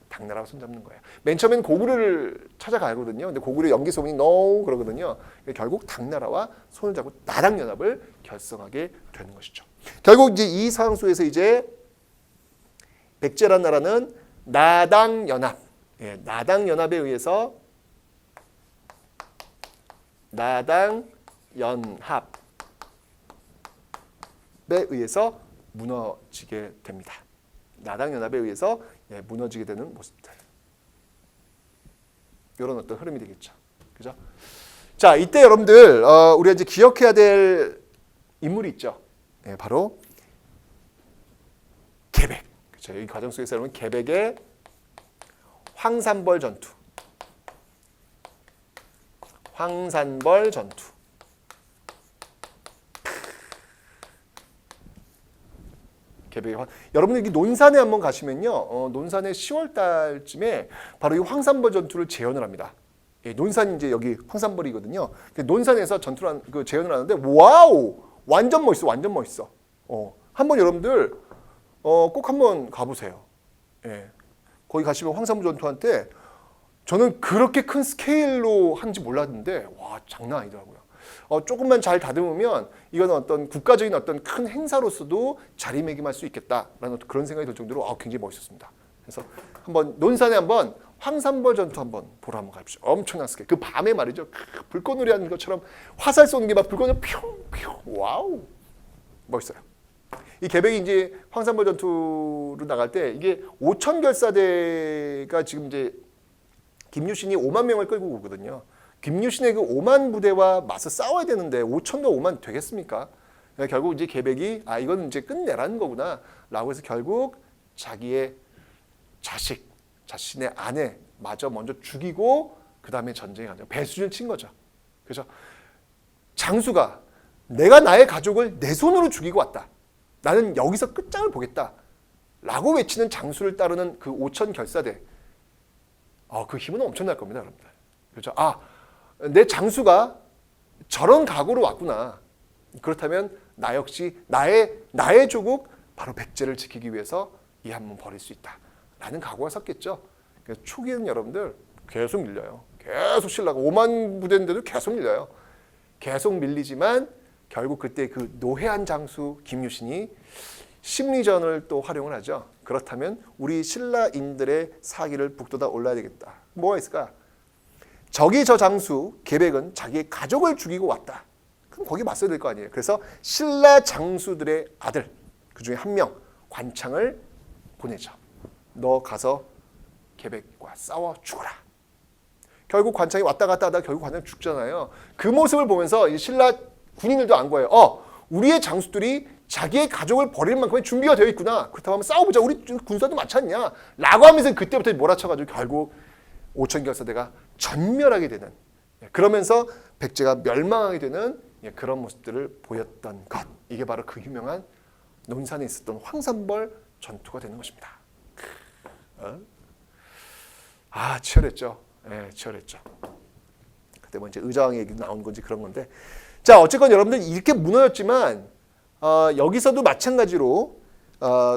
당나라와 손잡는 거예요. 맨 처음엔 고구려를 찾아가거든요. 근데 고구려 연기 소문이 너무 그러거든요. 결국 당나라와 손을 잡고 나당연합을 결성하게 되는 것이죠. 결국 이제 이 상황 속에서 이제 백제라는 나라는 나당연합, 나당연합에 의해서 무너지게 됩니다. 나당연합에 의해서 무너지게 되는 모습들. 이런 어떤 흐름이 되겠죠. 그죠? 자, 이때 여러분들 우리가 이제 기억해야 될 인물이 있죠. 바로 계백. 그렇죠? 이 과정 속에서 여러분 계백의 황산벌 전투. 황산벌 전투. 여러분들 여기 논산에 한번 가시면요, 논산에 10월 달쯤에 바로 이 황산벌 전투를 재현을 합니다. 예, 논산이 이제 여기 황산벌이거든요. 논산에서 전투를 재현을 하는데 와우, 완전 멋있어, 완전 멋있어. 한번 여러분들 꼭 한번 가보세요. 예, 거기 가시면 황산벌 전투한테 저는 그렇게 큰 스케일로 하는지 몰랐는데 와 장난 아니더라고요. 조금만 잘 다듬으면 이건 어떤 국가적인 어떤 큰 행사로서도 자리매김할 수 있겠다라는 그런 생각이 들 정도로 굉장히 멋있었습니다. 그래서 한번 논산에 한번 황산벌 전투 한번 보러 한번 가십시오. 엄청난 스케일. 그 밤에 말이죠. 불꽃놀이 하는 것처럼 화살 쏘는 게 막 불꽃이 뿅뿅 와우 멋있어요. 이 계백이 이제 황산벌 전투로 나갈 때 이게 5천 결사대가 지금 이제 김유신이 5만 명을 끌고 오거든요. 김유신의 그 5만 부대와 맞서 싸워야 되는데 5천과 5만 되겠습니까? 결국 이제 계백이 이건 이제 끝내라는 거구나라고 해서 결국 자기의 자식, 자신의 아내 마저 먼저 죽이고 그 다음에 전쟁에 가죠. 배수진을 친 거죠. 그래서 장수가 내가 나의 가족을 내 손으로 죽이고 왔다. 나는 여기서 끝장을 보겠다. 라고 외치는 장수를 따르는 그 5천 결사대. 그 힘은 엄청날 겁니다, 여러분들. 그렇죠? 내 장수가 저런 각오로 왔구나. 그렇다면 나 역시 나의 조국 바로 백제를 지키기 위해서 이 한 몸 버릴 수 있다. 라는 각오가 섰겠죠. 그래서 초기에는 여러분들 계속 밀려요. 계속 신라가 5만 부대인데도 계속 밀려요. 계속 밀리지만 결국 그때 그 노회한 장수 김유신이 심리전을 또 활용을 하죠. 그렇다면 우리 신라인들의 사기를 북돋아 올라야 되겠다. 뭐가 있을까? 저기 저 장수 계백은 자기의 가족을 죽이고 왔다. 그럼 거기 맞서야 될 거 아니에요. 그래서 신라 장수들의 아들 그 중에 한 명 관창을 보내죠. 너 가서 계백과 싸워 죽어라. 결국 관창이 왔다 갔다 하다가 결국 관창 죽잖아요. 그 모습을 보면서 이 신라 군인들도 안 거예요. 우리의 장수들이 자기의 가족을 버릴 만큼의 준비가 되어 있구나. 그렇다고 하면 싸워보자. 우리 군사도 많지 않냐. 라고 하면서 그때부터 몰아쳐가지고 결국 5천 결사대가 전멸하게 되는, 그러면서 백제가 멸망하게 되는 그런 모습들을 보였던 것. 이게 바로 그 유명한 논산에 있었던 황산벌 전투가 되는 것입니다. 치열했죠. 치열했죠. 그때 뭐 이제 의자왕의 얘기도 나온 건지 그런 건데. 자, 어쨌건 여러분들 이렇게 무너졌지만 여기서도 마찬가지로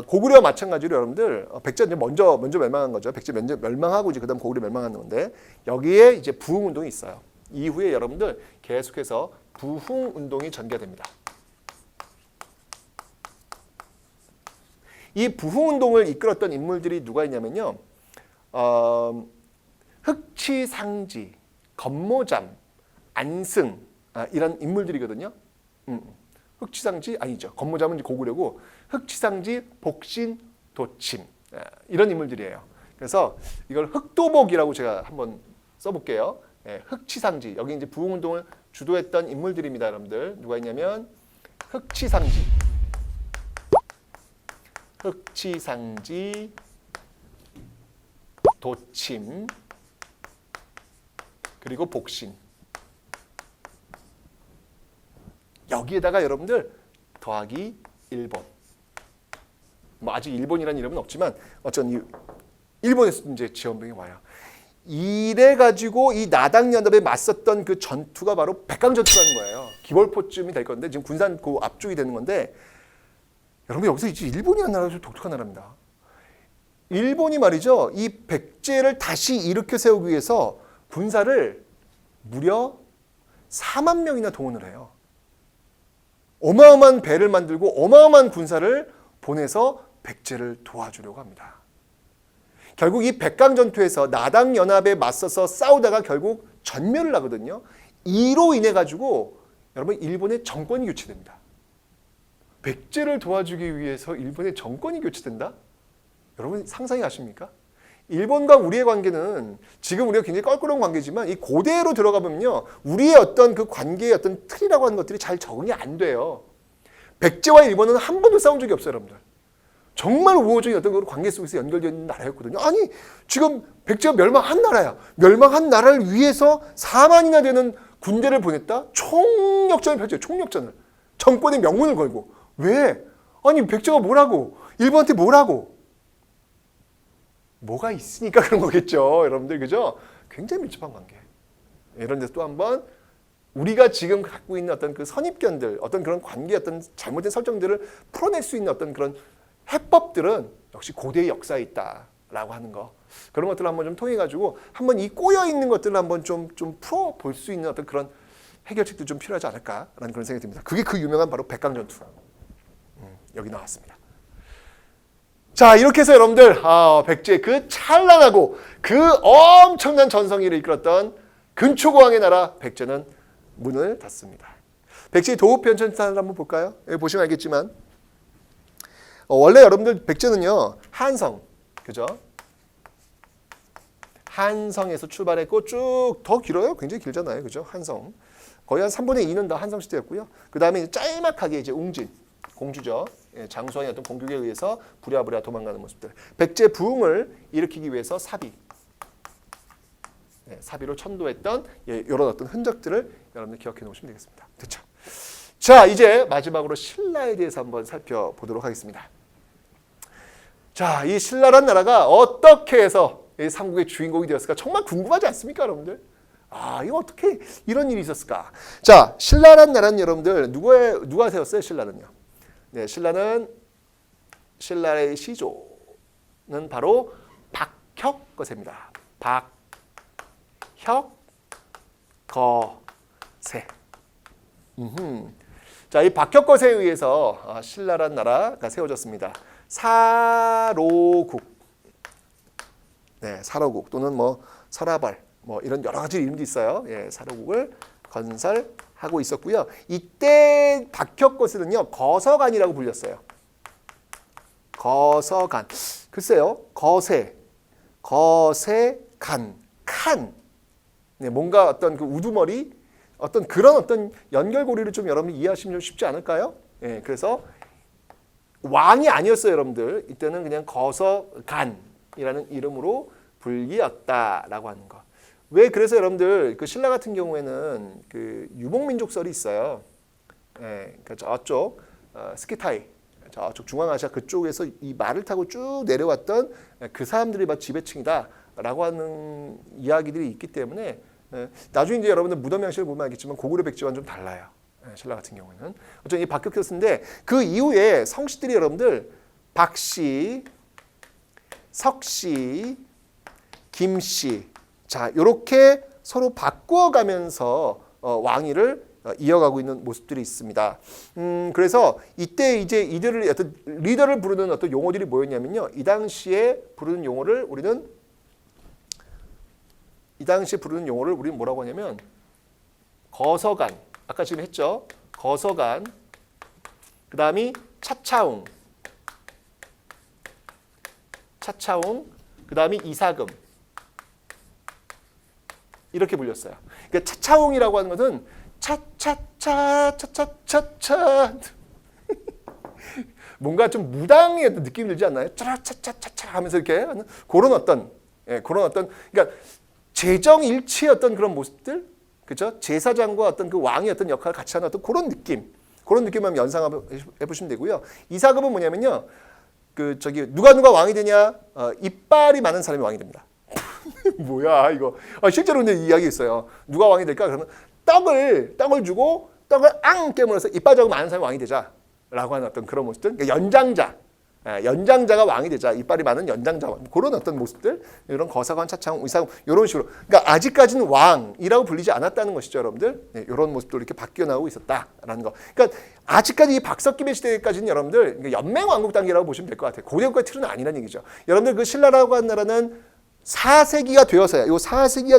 고구려와 마찬가지로 여러분들 백제 이제 먼저 멸망한 거죠. 백제 먼저 멸망하고 이제 그다음 고구려 멸망하는 건데 여기에 이제 부흥 운동이 있어요. 이후에 여러분들 계속해서 부흥 운동이 전개됩니다. 이 부흥 운동을 이끌었던 인물들이 누가 있냐면요. 흑치상지, 건모잠, 안승 이런 인물들이거든요. 흑치상지 아니죠. 건모잠은 이제 고구려고 흑치상지, 복신, 도침 이런 인물들이에요. 그래서 이걸 흑도복이라고 제가 한번 써볼게요. 흑치상지 여기 이제 부흥운동을 주도했던 인물들입니다, 여러분들. 누가 있냐면 흑치상지, 도침, 그리고 복신. 여기에다가 여러분들 더하기 일본. 뭐 아직 일본이라는 이름은 없지만 어쩐 일본에서 이제 지원병이 와요. 이래 가지고 이 나당연합에 맞섰던 그 전투가 바로 백강전투라는 거예요. 기벌포쯤이 될 건데 지금 군산 그 앞쪽이 되는 건데 여러분 여기서 이제 일본이라는 나라가 좀 독특한 나라입니다. 일본이 말이죠. 이 백제를 다시 일으켜 세우기 위해서 군사를 무려 4만 명이나 동원을 해요. 어마어마한 배를 만들고 어마어마한 군사를 보내서 백제를 도와주려고 합니다. 결국 이 백강전투에서 나당연합에 맞서서 싸우다가 결국 전멸을 하거든요. 이로 인해 가지고 여러분 일본의 정권이 교체됩니다. 백제를 도와주기 위해서 일본의 정권이 교체된다? 여러분 상상이 가십니까? 일본과 우리의 관계는 지금 우리가 굉장히 껄끄러운 관계지만 이 고대로 들어가 보면요. 우리의 어떤 그 관계의 어떤 틀이라고 하는 것들이 잘 적응이 안 돼요. 백제와 일본은 한 번도 싸운 적이 없어요, 여러분들. 정말 우호적인 어떤 그런 관계 속에서 연결되어 있는 나라였거든요. 아니, 지금 백제가 멸망한 나라야. 멸망한 나라를 위해서 4만이나 되는 군대를 보냈다? 총력전을 펼쳐요, 총력전을. 정권의 명분을 걸고. 왜? 아니, 백제가 뭐라고? 일본한테 뭐라고? 뭐가 있으니까 그런 거겠죠. 여러분들, 그죠? 굉장히 밀접한 관계. 이런 데서 또 한번 우리가 지금 갖고 있는 어떤 그 선입견들, 어떤 그런 관계, 어떤 잘못된 설정들을 풀어낼 수 있는 어떤 그런 해법들은 역시 고대의 역사에 있다라는 라고 하는 거. 그런 것들을 한번 좀 통해 가지고 한번 이 꼬여 있는 것들을 한번 좀 풀어 볼 수 있는 어떤 그런 해결책도 좀 필요하지 않을까라는 그런 생각이 듭니다. 그게 그 유명한 바로 백강전투. 여기 나왔습니다. 자, 이렇게 해서 여러분들 백제의 그 찬란하고 그 엄청난 전성기를 이끌었던 근초고왕의 나라 백제는 문을 닫습니다. 백제의 도읍변천사를 한번 볼까요? 여기 보시면 알겠지만 원래 여러분들 백제는요 한성, 그죠? 한성에서 출발했고 쭉 더 길어요. 굉장히 길잖아요, 그죠? 한성 거의 한 3분의 2는 다 한성 시대였고요. 그 다음에 짤막하게 이제 웅진 공주죠. 장수왕의 어떤 공격에 의해서 부랴부랴 도망가는 모습들. 백제 부흥을 일으키기 위해서 사비로 천도했던 이런 어떤 흔적들을 여러분들 기억해 놓으시면 되겠습니다. 됐죠? 자, 이제 마지막으로 신라에 대해서 한번 살펴보도록 하겠습니다. 자, 이 신라란 나라가 어떻게 해서 이 삼국의 주인공이 되었을까? 정말 궁금하지 않습니까, 여러분들? 이거 어떻게 이런 일이 있었을까? 자, 신라란 나라는 여러분들 누가 세웠어요? 신라는요. 네, 신라의 시조는 바로 박혁거세입니다. 박혁거세. 자, 이 박혁거세에 의해서 신라란 나라가 세워졌습니다. 사로국, 네, 사로국 또는 뭐 설아벌, 뭐 이런 여러 가지 이름도 있어요. 예, 사로국을 건설하고 있었고요. 이때 박혁거세는요 거서관이라고 불렸어요. 거서관. 글쎄요, 거세간, 칸. 네, 뭔가 어떤 그 우두머리, 어떤 그런 어떤 연결고리를 좀 여러분이 이해하시면 좀 쉽지 않을까요? 예, 그래서 왕이 아니었어요, 여러분들. 이때는 그냥 거서간이라는 이름으로 불리었다라고 하는 거. 왜 그래서 여러분들 그 신라 같은 경우에는 그 유목민족설이 있어요. 예, 그러니까 저쪽 스키타이, 저쪽 중앙아시아 그쪽에서 이 말을 타고 쭉 내려왔던 그 사람들이 막 지배층이다라고 하는 이야기들이 있기 때문에 나중에 이제 여러분들 무덤 양식을 보면 알겠지만 고구려 백제와는 좀 달라요. 신라 같은 경우에는 어쨌든 이 박혁거세인데 그 이후에 성씨들이 여러분들 박씨, 석씨, 김씨, 자 이렇게 서로 바꾸어가면서 왕위를 이어가고 있는 모습들이 있습니다. 그래서 이때 이제 이들을 어떤 리더를 부르는 어떤 용어들이 뭐였냐면요. 이 당시에 부르는 용어를 우리는 뭐라고 하냐면 거서간, 아까 지금 했죠. 거서간, 그 다음이 차차웅, 그 다음이 이사금 이렇게 불렸어요. 그러니까 차차웅이라고 하는 것은 차차차 뭔가 좀 무당의 어떤 느낌이 들지 않나요? 차차차차 하면서 이렇게 하는 그런 어떤 그러니까 재정일치의 어떤 그런 모습들, 그렇죠? 제사장과 어떤 그 왕의 어떤 역할을 같이 하는 어떤 그런 느낌을 한번 연상해 보시면 되고요. 이사금은 뭐냐면요, 그 누가 왕이 되냐? 이빨이 많은 사람이 왕이 됩니다. 뭐야 이거? 실제로 근데 이야기 있어요. 누가 왕이 될까? 그러면 떡을 주고 떡을 깨물어서 이빨 작은 많은 사람이 왕이 되자라고 하는 어떤 그런 모습들. 그러니까 연장자가 왕이 되자. 이빨이 많은 연장자, 그런 어떤 모습들, 이런 거사관, 차차웅, 의사궁 이런 식으로. 그러니까 아직까지는 왕이라고 불리지 않았다는 것이죠, 여러분들. 네, 이런 모습도 이렇게 바뀌어 나오고 있었다라는 거. 그러니까 아직까지 이 박석기의 시대까지는 여러분들 연맹 왕국 단계라고 보시면 될 것 같아요. 고대국가의 틀은 아니라는 얘기죠. 여러분들 그 신라라고 하는 나라는 4세기가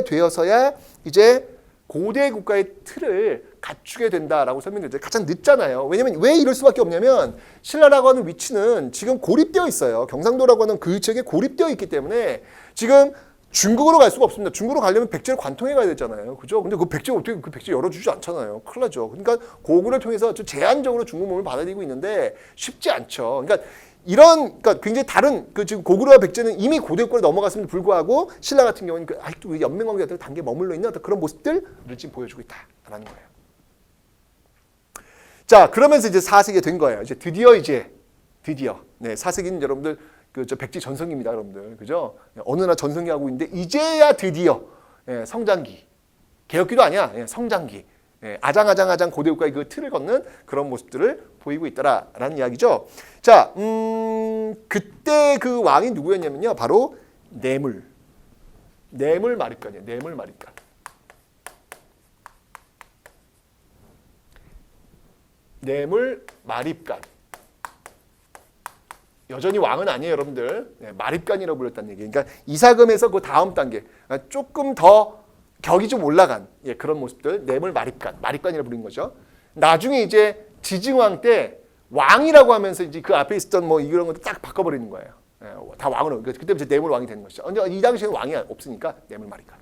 되어서야 이제 고대 국가의 틀을 갖추게 된다라고 설명드렸죠. 가장 늦잖아요. 왜냐면 왜 이럴 수밖에 없냐면 신라라고 하는 위치는 지금 고립되어 있어요. 경상도라고 하는 그 지역에 고립되어 있기 때문에 지금 중국으로 갈 수가 없습니다. 중국으로 가려면 백제를 관통해 가야 되잖아요. 그죠? 근데 그 백제 어떻게 그 백제 열어주지 않잖아요. 큰일 나죠. 그러니까 고구려를 통해서 좀 제한적으로 중국 몸을 받아들이고 있는데 쉽지 않죠. 그러니까 그러니까 굉장히 다른 지금 고구려와 백제는 이미 고대 국가로 넘어갔음에도 불구하고 신라 같은 경우는 아직도 연맹 관계 같은 단계에 머물러 있는 어떤 그런 모습들을 지금 보여주고 있다라는 거예요. 자, 그러면서 이제 4세기가 된 거예요. 이제 드디어 네, 4세기는 여러분들 백제 전성기입니다, 여러분들. 그죠? 어느 나라 전성기 하고 있는데 이제야 드디어 성장기. 개혁기도 아니야. 성장기. 아장아장 고대국가의 그 틀을 걷는 그런 모습들을 보이고 있다라는 이야기죠. 자, 그때 그 왕이 누구였냐면요. 바로 뇌물 마립간이에요. 뇌물 마립간. 뇌물 마립간. 여전히 왕은 아니에요, 여러분들. 네, 마립간이라고 불렸다는 얘기예요. 그러니까 이사금에서 그 다음 단계, 조금 더 격이 좀 올라간 그런 모습들, 뇌물 마립간, 마립간이라고 부르는 거죠. 나중에 이제 지증왕 때 왕이라고 하면서 이제 그 앞에 있었던 뭐 이런 것도 딱 바꿔버리는 거예요. 다 왕으로. 그때부터 뇌물 왕이 되는 것이죠. 근데 이 당시에는 왕이 없으니까 뇌물 마립간.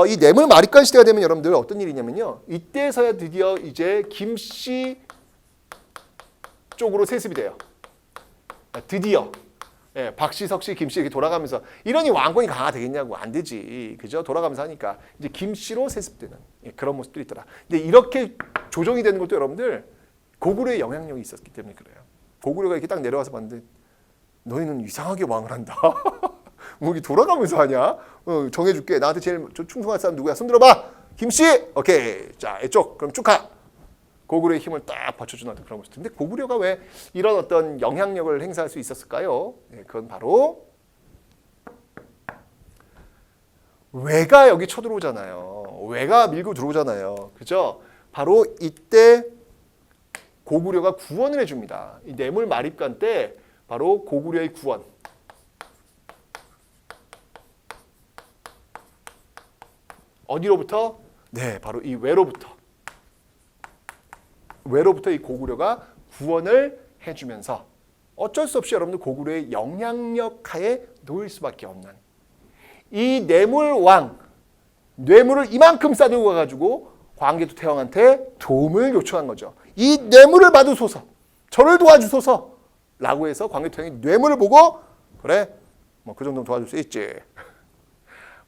이 뇌물 마립간 시대가 되면 여러분들 어떤 일이냐면요. 이때서야 드디어 이제 김씨 쪽으로 세습이 돼요. 드디어 박씨, 석씨, 김씨 이렇게 돌아가면서 이러니 왕권이 강화 되겠냐고 안 되지, 그죠? 돌아가면서 하니까 이제 김씨로 세습되는 그런 모습들이 있더라. 근데 이렇게 조정이 되는 것도 여러분들 고구려의 영향력이 있었기 때문에 그래요. 고구려가 이렇게 딱 내려와서 봤는데 너희는 이상하게 왕을 한다. 뭐 이게 돌아가면서 하냐? 정해줄게. 나한테 제일 충성할 사람 누구야? 손 들어봐. 김씨. 오케이. 자 이쪽 그럼 쭉 가. 고구려의 힘을 딱 받쳐주는 어떤 그런 모습. 근데 고구려가 왜 이런 어떤 영향력을 행사할 수 있었을까요? 그건 바로 외가 여기 쳐들어오잖아요. 외가 밀고 들어오잖아요. 그죠? 바로 이때 고구려가 구원을 해줍니다. 이 뇌물 마립간 때 바로 고구려의 구원. 어디로부터? 네, 바로 이 외로부터 이 고구려가 구원을 해주면서 어쩔 수 없이 여러분들 고구려의 영향력 하에 놓일 수밖에 없는 이 뇌물왕, 뇌물을 이만큼 싸들고 가가지고 광개토 태왕한테 도움을 요청한 거죠. 이 뇌물을 받으소서, 저를 도와주소서라고 해서 광개토 태왕이 뇌물을 보고 그래, 뭐 그 정도는 도와줄 수 있지.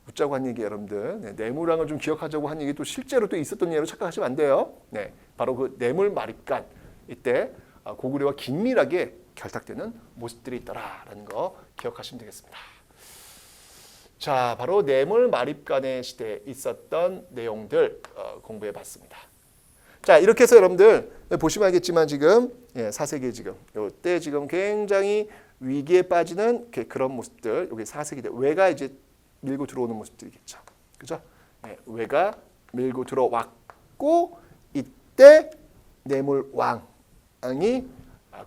웃자고 한 얘기 여러분들. 뇌물왕을 좀 기억하자고 한 얘기 또 실제로 또 있었던 예로 착각하시면 안 돼요. 네, 바로 그 뇌물 마립간 이때 고구려와 긴밀하게 결탁되는 모습들이 있더라라는 거 기억하시면 되겠습니다. 자, 바로 뇌물 마립간의 시대에 있었던 내용들 공부해봤습니다. 자, 이렇게 해서 여러분들 보시면 알겠지만 지금 4세기 지금 이때 지금 굉장히 위기에 빠지는 그런 모습들, 여기 4세기 때 외가 이제 밀고 들어오는 모습들이겠죠. 그죠? 외가 밀고 들어왔고 이때 뇌물 왕이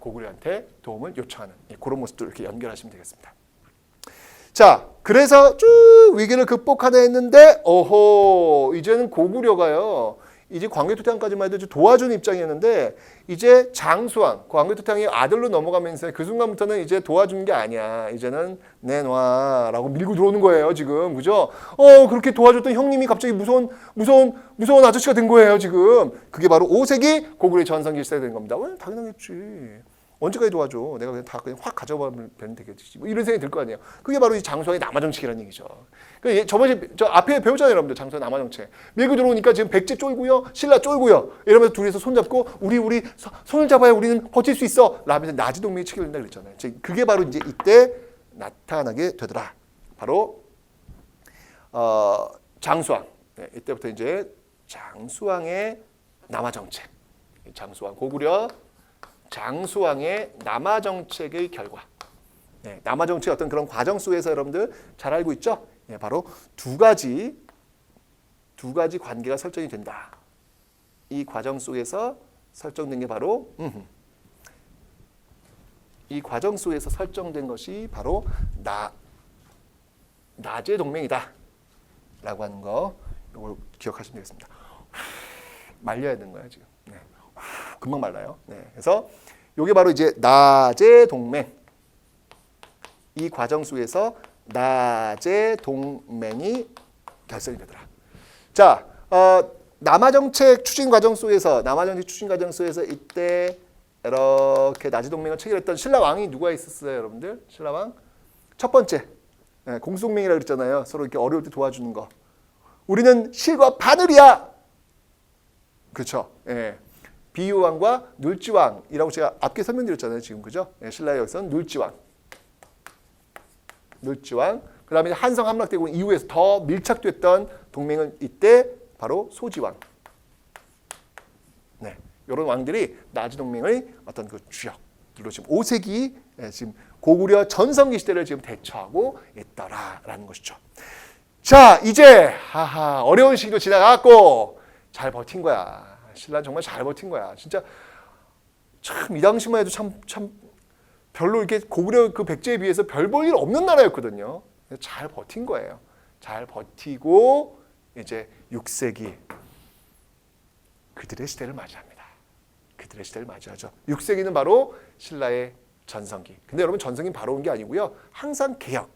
고구려한테 도움을 요청하는 그런 모습들을 이렇게 연결하시면 되겠습니다. 자, 그래서 쭉 위기를 극복하다 했는데 오호, 이제는 고구려가요. 이제 광개토 태왕까지만 해도 도와주는 입장이었는데 이제 장수왕, 광개토 태왕이 아들로 넘어가면서 그 순간부터는 이제 도와주는 게 아니야. 이제는 내놔라고 밀고 들어오는 거예요, 지금. 그죠? 그렇게 도와줬던 형님이 갑자기 무서운 아저씨가 된 거예요, 지금. 그게 바로 5세기 고구려의 전성기 시대가 된 겁니다. 왜? 당연하겠지. 언제까지 도와줘? 내가 그냥 다 그냥 확 가져가면 되겠지. 뭐 이런 생각이 들 거 아니에요. 그게 바로 이 장수왕의 남아정책이라는 얘기죠. 저번에 저 앞에 배우잖아요, 여러분들. 장수왕의 남아정책. 밀고 들어오니까 지금 백제 쫄고요, 신라 쫄고요. 이러면서 둘이서 손잡고 우리 손을 잡아야 우리는 버틸 수 있어. 라면서 나지 동맹이 체결된다 그랬잖아요. 그게 바로 이제 이때 나타나게 되더라. 바로 장수왕. 네, 이때부터 이제 장수왕의 남아정책. 장수왕 고구려. 장수왕의 남아정책의 결과. 네, 남아정책 어떤 그런 과정 속에서 여러분들 잘 알고 있죠? 네, 바로 두 가지 관계가 설정이 된다. 이 과정 속에서 설정된 게 바로 이 과정 속에서 설정된 것이 바로 나제 동맹이다. 라고 하는 거 이걸 기억하시면 되겠습니다. 말려야 되는 거예요, 지금. 네. 금방 말라요. 네. 그래서 이게 바로 이제 나제 동맹. 이 과정 속에서 나제 동맹이 결성이 되더라. 자, 남아정책 추진 과정 속에서 이때 이렇게 나제 동맹을 체결했던 신라 왕이 누가 있었어요, 여러분들? 신라 왕 첫 번째 공수동맹이라고 그랬잖아요. 서로 이렇게 어려울 때 도와주는 거. 우리는 실과 바늘이야. 그렇죠? 예. 비유왕과 눌지왕이라고 제가 앞에 설명드렸잖아요. 지금 그죠? 예, 신라의 여기서는 눌지왕. 그 다음에 한성 함락되고 이후에서 더 밀착됐던 동맹은 이때 바로 소지왕. 네, 이런 왕들이 나지 동맹의 어떤 그 주역들로 지금 5세기 지금 고구려 전성기 시대를 지금 대처하고 있더라라는 것이죠. 자, 이제 어려운 시기도 지나갔고 잘 버틴 거야. 신라 정말 잘 버틴 거야. 진짜 참 이 당시만 해도 참 별로 이렇게 고구려 그 백제에 비해서 별 볼 일 없는 나라였거든요. 잘 버틴 거예요. 잘 버티고 이제 6세기 그들의 시대를 맞이합니다. 그들의 시대를 맞이하죠. 6세기는 바로 신라의 전성기. 근데 여러분 전성기는 바로 온 게 아니고요. 항상 개혁,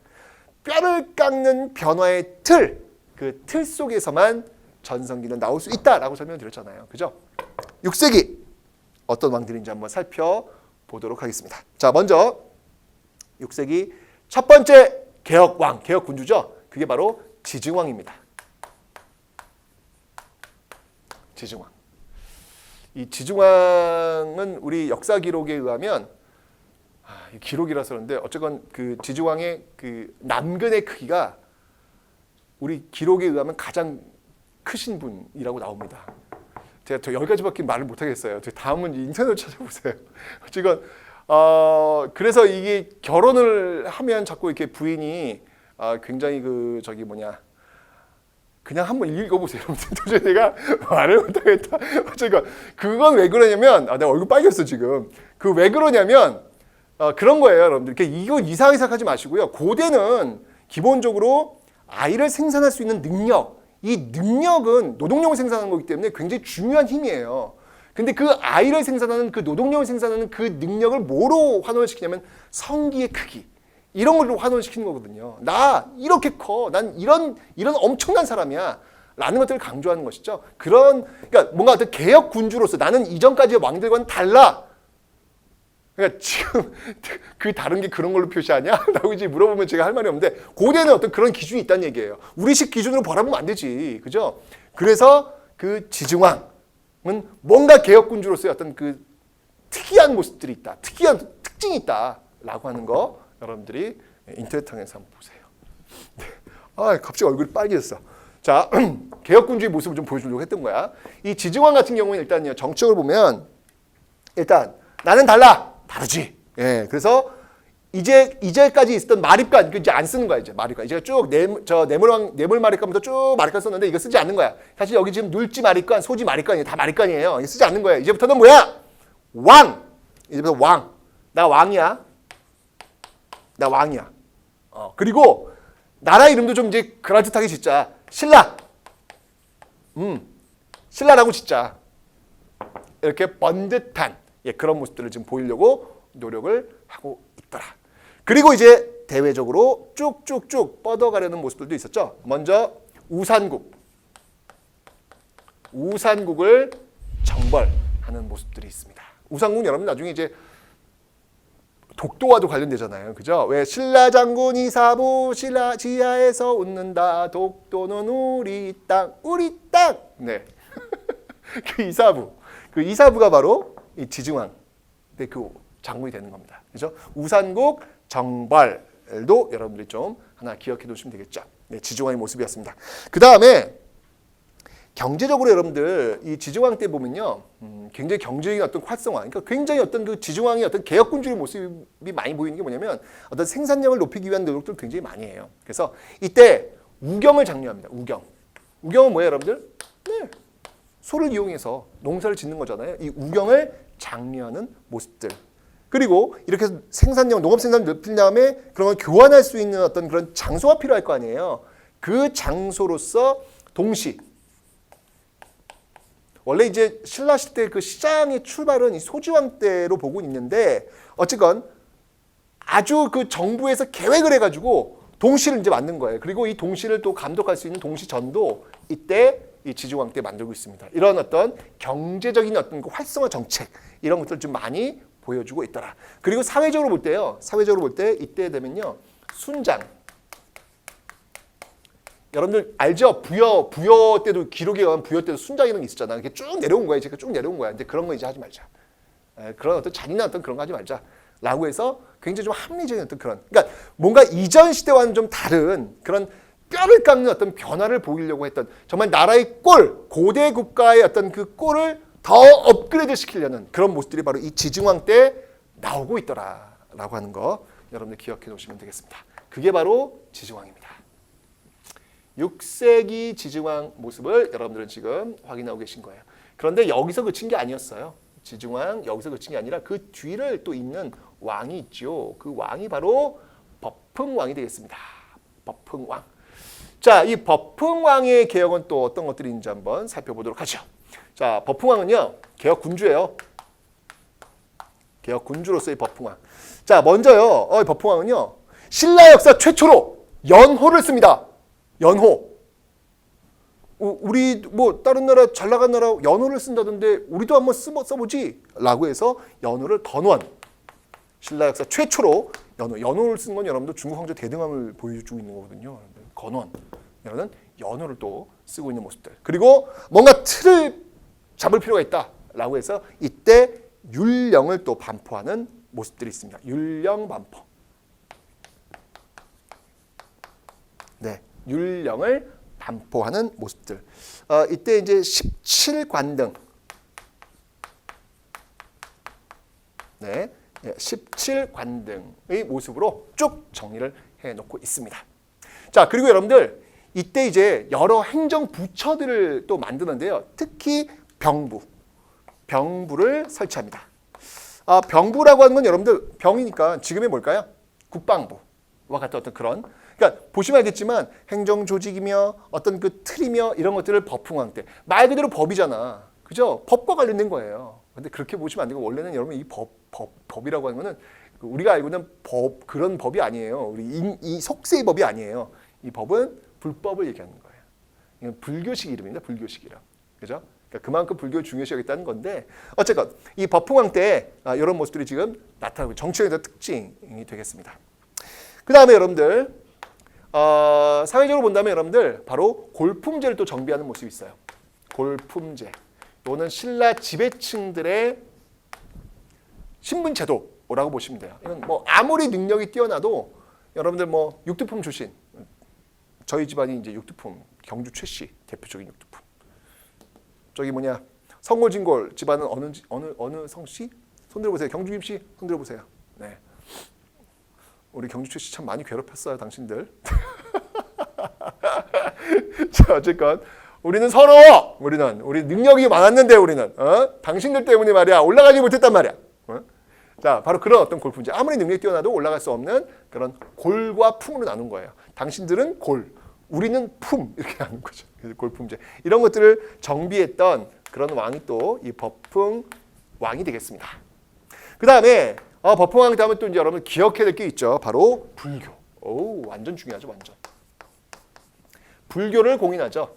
뼈를 깎는 변화의 틀, 그 틀 속에서만 전성기는 나올 수 있다라고 설명드렸잖아요. 그죠? 6세기 어떤 왕들인지 한번 살펴보도록 하겠습니다. 자, 먼저 6세기 첫 번째 개혁왕, 개혁군주죠. 그게 바로 지증왕입니다. 지증왕. 이 지증왕은 우리 역사 기록에 의하면 기록이라서 그런데 어쨌건 그 지증왕의 그 남근의 크기가 우리 기록에 의하면 가장 크신 분이라고 나옵니다. 제가 저 여기까지밖에 말을 못 하겠어요. 다음은 인터넷을 찾아보세요. 지금 그래서 이게 결혼을 하면 자꾸 이렇게 부인이 굉장히 그 저기 뭐냐 그냥 한번 읽어보세요. 도저히 내가 말을 못하겠다. 어쨌건 그건 왜 그러냐면 내가 얼굴 빨개졌어 지금. 그 왜 그러냐면 그런 거예요, 여러분들. 이거 이상하게 생각하지 마시고요. 고대는 기본적으로 아이를 생산할 수 있는 능력, 이 능력은 노동력을 생산하는 거기 때문에 굉장히 중요한 힘이에요. 근데 그 아이를 생산하는 그 노동력을 생산하는 그 능력을 뭐로 환원을 시키냐면 성기의 크기. 이런 걸로 환원을 시키는 거거든요. 나 이렇게 커. 난 이런 엄청난 사람이야. 라는 것들을 강조하는 것이죠. 그러니까 뭔가 어떤 개혁 군주로서 나는 이전까지의 왕들과는 달라. 그러니까 지금 그 다른 게 그런 걸로 표시하냐? 라고 이제 물어보면 제가 할 말이 없는데 고대는 어떤 그런 기준이 있다는 얘기예요. 우리식 기준으로 바라보면 안 되지. 그죠? 그래서 그 지증왕은 뭔가 개혁군주로서의 어떤 그 특이한 모습들이 있다. 특이한 특징이 있다. 라고 하는 거 여러분들이 인터넷상에서 한번 보세요. 갑자기 얼굴이 빨개졌어. 자, 개혁군주의 모습을 좀 보여주려고 했던 거야. 이 지증왕 같은 경우는 일단요, 정적으로 보면 일단 나는 달라. 다르지. 예, 그래서 이제까지 있었던 마립간 이제 안 쓰는 거야. 이제 마립간 이제 쭉 뇌물 마립간부터 쭉 마립간 썼는데 이거 쓰지 않는 거야. 사실 여기 지금 눌지 마립간, 소지 마립간이에요. 다 마립간이에요. 이거 쓰지 않는 거야. 이제부터는 뭐야? 왕. 이제부터 왕. 나 왕이야. 나 왕이야. 그리고 나라 이름도 좀 이제 그럴듯하게 짓자. 신라. 신라라고 짓자. 이렇게 번듯한 그런 모습들을 지금 보이려고 노력을 하고 있더라. 그리고 이제 대외적으로 쭉쭉쭉 뻗어가려는 모습들도 있었죠. 먼저 우산국을 정벌하는 모습들이 있습니다. 우산국 여러분 나중에 이제 독도와도 관련되잖아요. 그죠? 왜 신라 장군 이사부 신라 지하에서 웃는다. 독도는 우리 땅. 네. 그 이사부가 바로 이 지증왕 그 장군이 되는 겁니다. 그죠? 우산국 정벌도 여러분들이 좀 하나 기억해 두시면 되겠죠. 네, 지증왕의 모습이었습니다. 그 다음에 경제적으로 여러분들 이 지증왕 때 보면요, 굉장히 경제적인 어떤 활성화, 그러니까 굉장히 어떤 그 지증왕의 어떤 개혁군주의 모습이 많이 보이는 게 뭐냐면 어떤 생산력을 높이기 위한 노력들을 굉장히 많이 해요. 그래서 이때 우경을 장려합니다. 우경은 뭐예요, 여러분들? 네, 소를 이용해서 농사를 짓는 거잖아요. 이 우경을 장려하는 모습들. 그리고 이렇게 농업 생산을 높인 다음에 그런 걸 교환할 수 있는 어떤 그런 장소가 필요할 거 아니에요. 그 장소로서 동시. 원래 이제 신라 시대 그 시장의 출발은 이 소지왕 때로 보고 있는데 어쨌건 아주 그 정부에서 계획을 해가지고 동시를 이제 만든 거예요. 그리고 이 동시를 또 감독할 수 있는 동시전도 이때 이 지증왕 때 만들고 있습니다. 이런 어떤 경제적인 어떤 그 활성화 정책 이런 것들 좀 많이 보여주고 있더라. 그리고 사회적으로 볼 때 이때 되면요, 순장. 여러분들 알죠? 부여 때도 기록에 의하면 부여 때도 순장이라는 게 있었잖아. 이렇게 쭉 내려온 거야. 제가 쭉 내려온 거야. 근데 그런 거 이제 하지 말자. 그런 어떤 잔인한 어떤 그런 거 하지 말자. 라고 해서 굉장히 좀 합리적인 어떤 그런, 그러니까 뭔가 이전 시대와는 좀 다른 그런 뼈를 깎는 어떤 변화를 보이려고 했던 정말 나라의 고대 국가의 어떤 그 꼴을 더 업그레이드 시키려는 그런 모습들이 바로 이 지증왕 때 나오고 있더라라고 하는 거 여러분들 기억해 놓으시면 되겠습니다. 그게 바로 지증왕입니다. 6세기 지증왕 모습을 여러분들은 지금 확인하고 계신 거예요. 그런데 여기서 그친 게 아니었어요. 지증왕 여기서 그친 게 아니라 그 뒤를 또 잇는 왕이 있죠. 그 왕이 바로 버풍왕이 되겠습니다. 버풍왕. 자, 이 버풍왕의 개혁은 또 어떤 것들이 있는지 한번 살펴보도록 하죠. 자, 버풍왕은요, 개혁 군주예요. 개혁 군주로서의 버풍왕. 자, 먼저요, 버풍왕은요, 신라 역사 최초로 연호를 씁니다. 연호. 우리 뭐 다른 나라 잘 나간 나라 연호를 쓴다던데 우리도 한번 써보지 라고 해서 연호를 건원. 신라 역사 최초로 연호를 쓴 건 여러분들 중국 황제 대등함을 보여주고 있는 거거든요. 건원. 이라는 연호를 또 쓰고 있는 모습들. 그리고 뭔가 틀을 잡을 필요가 있다라고 해서 이때 율령을 또 반포하는 모습들이 있습니다. 율령 반포. 네, 율령을 반포하는 모습들. 이때 이제 17관등. 네, 17관등의 모습으로 쭉 정리를 해놓고 있습니다. 자, 그리고 여러분들 이때 이제 여러 행정 부처들을 또 만드는데요. 특히 병부를 설치합니다. 병부라고 하는 건 여러분들 병이니까 지금의 뭘까요? 국방부와 같은 어떤 그런. 그러니까 보시면 알겠지만 행정 조직이며 어떤 그 틀이며 이런 것들을 버풍왕 때 말 그대로 법이잖아. 그죠? 법과 관련된 거예요. 근데 그렇게 보시면 안 되고 원래는 여러분 이 법이라고 하는 거는 우리가 알고 있는 그런 법이 아니에요. 우리 이 속세의 법이 아니에요. 이 법은 불법을 얘기하는 거예요. 이건 불교식 이름입니다. 불교식 이름. 그죠? 그러니까 그만큼 불교를 중요시 여겼다는 건데 어쨌건 이 버풍왕 때 이런 모습들이 지금 나타나고 정치적인 특징이 되겠습니다. 그 다음에 여러분들 사회적으로 본다면 여러분들 바로 골품제를 또 정비하는 모습이 있어요. 골품제. 이거는 신라 지배층들의 신분제도라고 보시면 돼요. 이건 뭐 아무리 능력이 뛰어나도 여러분들 뭐 육두품 출신, 저희 집안이 이제 육두품, 경주 최씨 대표적인 육두품. 저기 뭐냐 성골진골 집안은 어느 성씨? 손들어 보세요. 경주 김씨 손들어 보세요. 네, 우리 경주 최씨 참 많이 괴롭혔어요, 당신들. 자, 어쨌건 우리는 서러워. 우리 능력이 많았는데 우리는 당신들 때문에 말이야 올라가지 못했단 말이야. 자, 바로 그런 어떤 골품제. 아무리 능력이 뛰어나도 올라갈 수 없는 그런 골과 품으로 나눈 거예요. 당신들은 골, 우리는 품 이렇게 나눈 거죠. 골품제. 이런 것들을 정비했던 그런 왕이 또 이 버풍 왕이 되겠습니다. 그 다음에 버풍왕 다음에 또 이제 여러분 기억해야 될 게 있죠. 바로 불교. 오, 완전 중요하죠, 완전. 불교를 공인하죠.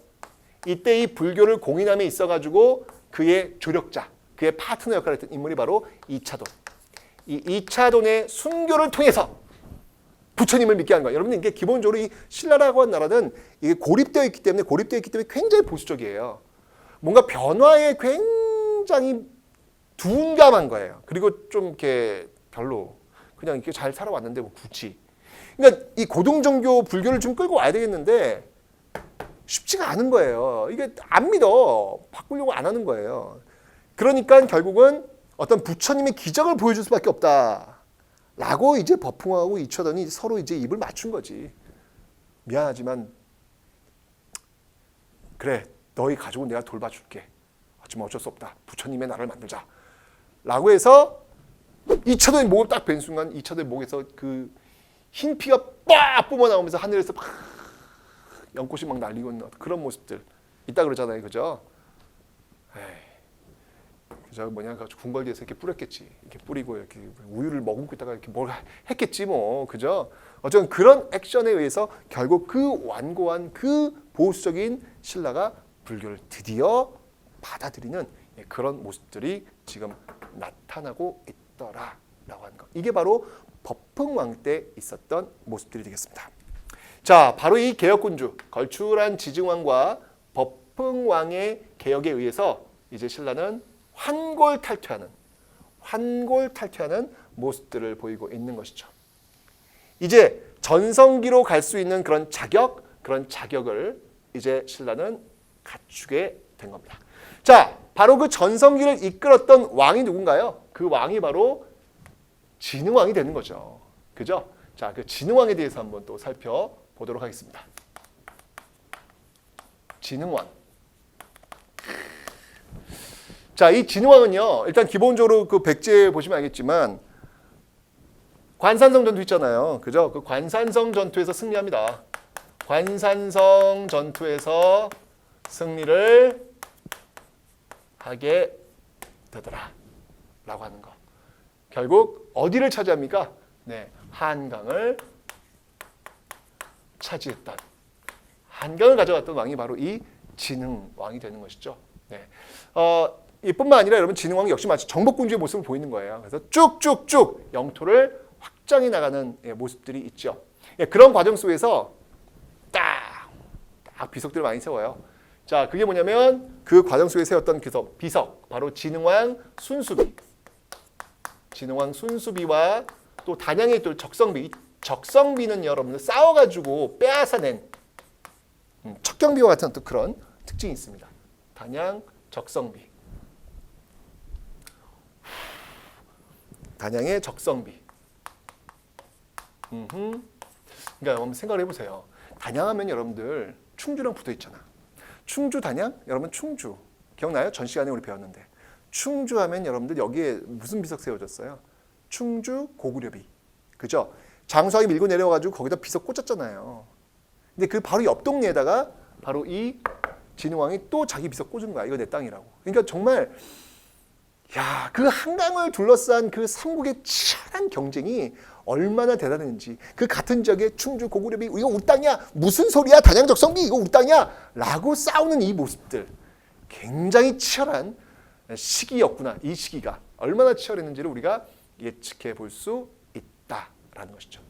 이때 이 불교를 공인함에 있어가지고 그의 조력자, 그의 파트너 역할을 했던 인물이 바로 이차돈. 이 이차돈의 순교를 통해서 부처님을 믿게 하는 거예요. 여러분 이게 기본적으로 이 신라라고 하는 나라는 이게 고립되어 있기 때문에 굉장히 보수적이에요. 뭔가 변화에 굉장히 둔감한 거예요. 그리고 좀 이렇게 별로 그냥 이렇게 잘 살아왔는데 뭐 굳이. 그러니까 이 고등정교 불교를 좀 끌고 와야 되겠는데 쉽지가 않은 거예요. 이게 안 믿어. 바꾸려고 안 하는 거예요. 그러니까 결국은 어떤 부처님의 기적을 보여줄 수밖에 없다라고 이제 버풍왕하고 이차돈이 서로 이제 입을 맞춘 거지. 미안하지만 그래, 너희 가족은 내가 돌봐줄게. 하지만 어쩔 수 없다. 부처님의 나라를 만들자. 라고 해서 이차돈이 목을 딱 벤 순간 이차돈의 목에서 그 흰 피가 빡 뿜어나오면서 하늘에서 막 연꽃이 막 날리고 있는 그런 모습들 있다 그러잖아요. 그죠? 저 뭐냐 궁궐지에서 이렇게 뿌렸겠지. 이렇게 뿌리고 이렇게 우유를 머금고 있다가 이렇게 뭘 했겠지 뭐. 그죠? 어쨌든 그런 액션에 의해서 결국 그 완고한 그 보수적인 신라가 불교를 드디어 받아들이는 그런 모습들이 지금 나타나고 있더라라고 하는 것. 이게 바로 버풍왕 때 있었던 모습들이 되겠습니다. 자, 바로 이 개혁군주 걸출한 지증왕과 버풍왕의 개혁에 의해서 이제 신라는 환골탈퇴하는 모습들을 보이고 있는 것이죠. 이제 전성기로 갈 수 있는 그런 자격을 이제 신라는 갖추게 된 겁니다. 자, 바로 그 전성기를 이끌었던 왕이 누군가요? 그 왕이 바로 진흥왕이 되는 거죠. 그죠? 자, 그 진흥왕에 대해서 한번 또 살펴보도록 하겠습니다. 진흥왕. 자, 이 진흥왕은요, 일단 기본적으로 그 백제 보시면 알겠지만 관산성 전투 있잖아요. 그죠? 그 관산성 전투에서 승리합니다. 관산성 전투에서 승리를 하게 되더라 라고 하는 거. 결국 어디를 차지합니까? 네, 한강을 차지했던, 한강을 가져갔던 왕이 바로 이 진흥왕이 되는 것이죠. 네. 이뿐만 아니라 여러분 진흥왕이 역시 마치 정복군주의 모습을 보이는 거예요. 그래서 쭉쭉쭉 영토를 확장해 나가는 모습들이 있죠. 그런 과정 속에서 딱 비석들을 많이 세워요. 자, 그게 뭐냐면 그 과정 속에 세웠던 비석, 바로 진흥왕 순수비. 진흥왕 순수비와 또 단양의 또 적성비. 적성비는 여러분들 싸워가지고 빼앗아낸 척경비와 같은 또 그런 특징이 있습니다. 단양 적성비. 단양의 적성비. 그러니까 한번 생각을 해보세요. 단양하면 여러분들 충주랑 붙어 있잖아. 충주 단양? 여러분 충주 기억나요? 전 시간에 우리 배웠는데 충주하면 여러분들 여기에 무슨 비석 세워졌어요? 충주 고구려비. 그죠? 장수왕이 밀고 내려와가지고 거기다 비석 꽂았잖아요. 근데 그 바로 옆 동네에다가 바로 이 진흥왕이 또 자기 비석 꽂은 거야. 이거 내 땅이라고. 그러니까 정말 야, 그 한강을 둘러싼 그 삼국의 치열한 경쟁이 얼마나 대단했는지. 그 같은 지역에 충주 고구려비 이거 우리 땅이야. 무슨 소리야? 단양 적성비 이거 우리 땅이야. 라고 싸우는 이 모습들. 굉장히 치열한 시기였구나. 이 시기가 얼마나 치열했는지를 우리가 예측해 볼 수 있다라는 것이죠.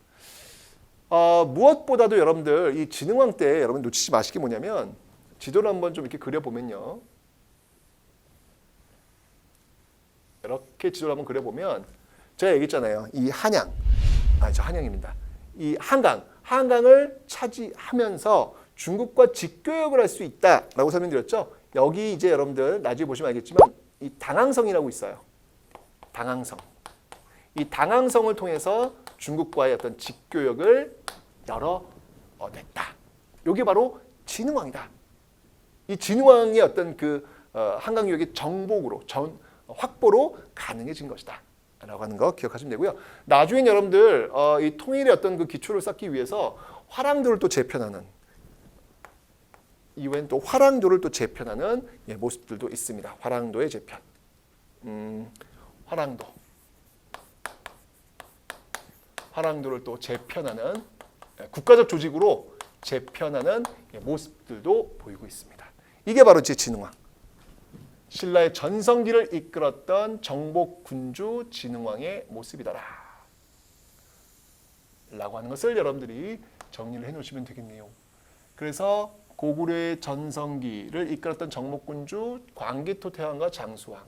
무엇보다도 여러분들 이 진흥왕 때 여러분 놓치지 마실 게 뭐냐면 지도를 한번 좀 이렇게 그려보면요. 이렇게 지도를 한번 그려보면 제가 얘기했잖아요. 이 한양, 저 한양입니다. 이 한강을 차지하면서 중국과 직교역을 할 수 있다라고 설명드렸죠. 여기 이제 여러분들 나중에 보시면 알겠지만 이 당항성이라고 있어요. 당항성. 이 당항성을 통해서 중국과의 어떤 직교역을 열어냈다. 이게 바로 진흥왕이다. 이 진흥왕의 어떤 그 한강유역의 정복으로 확보로 가능해진 것이다. 라고 하는 거 기억하시면 되고요. 나중에 여러분들 이 통일의 어떤 그 기초를 쌓기 위해서 화랑도를 또 재편하는 이후엔 또 화랑도를 또 재편하는 모습들도 있습니다. 화랑도의 재편. 화랑도를 또 재편하는 국가적 조직으로 재편하는 모습들도 보이고 있습니다. 이게 바로 진흥왕. 신라의 전성기를 이끌었던 정복군주 진흥왕의 모습이더라 라고 하는 것을 여러분들이 정리를 해놓으시면 되겠네요. 그래서 고구려의 전성기를 이끌었던 정복군주 광기토 태왕과 장수왕,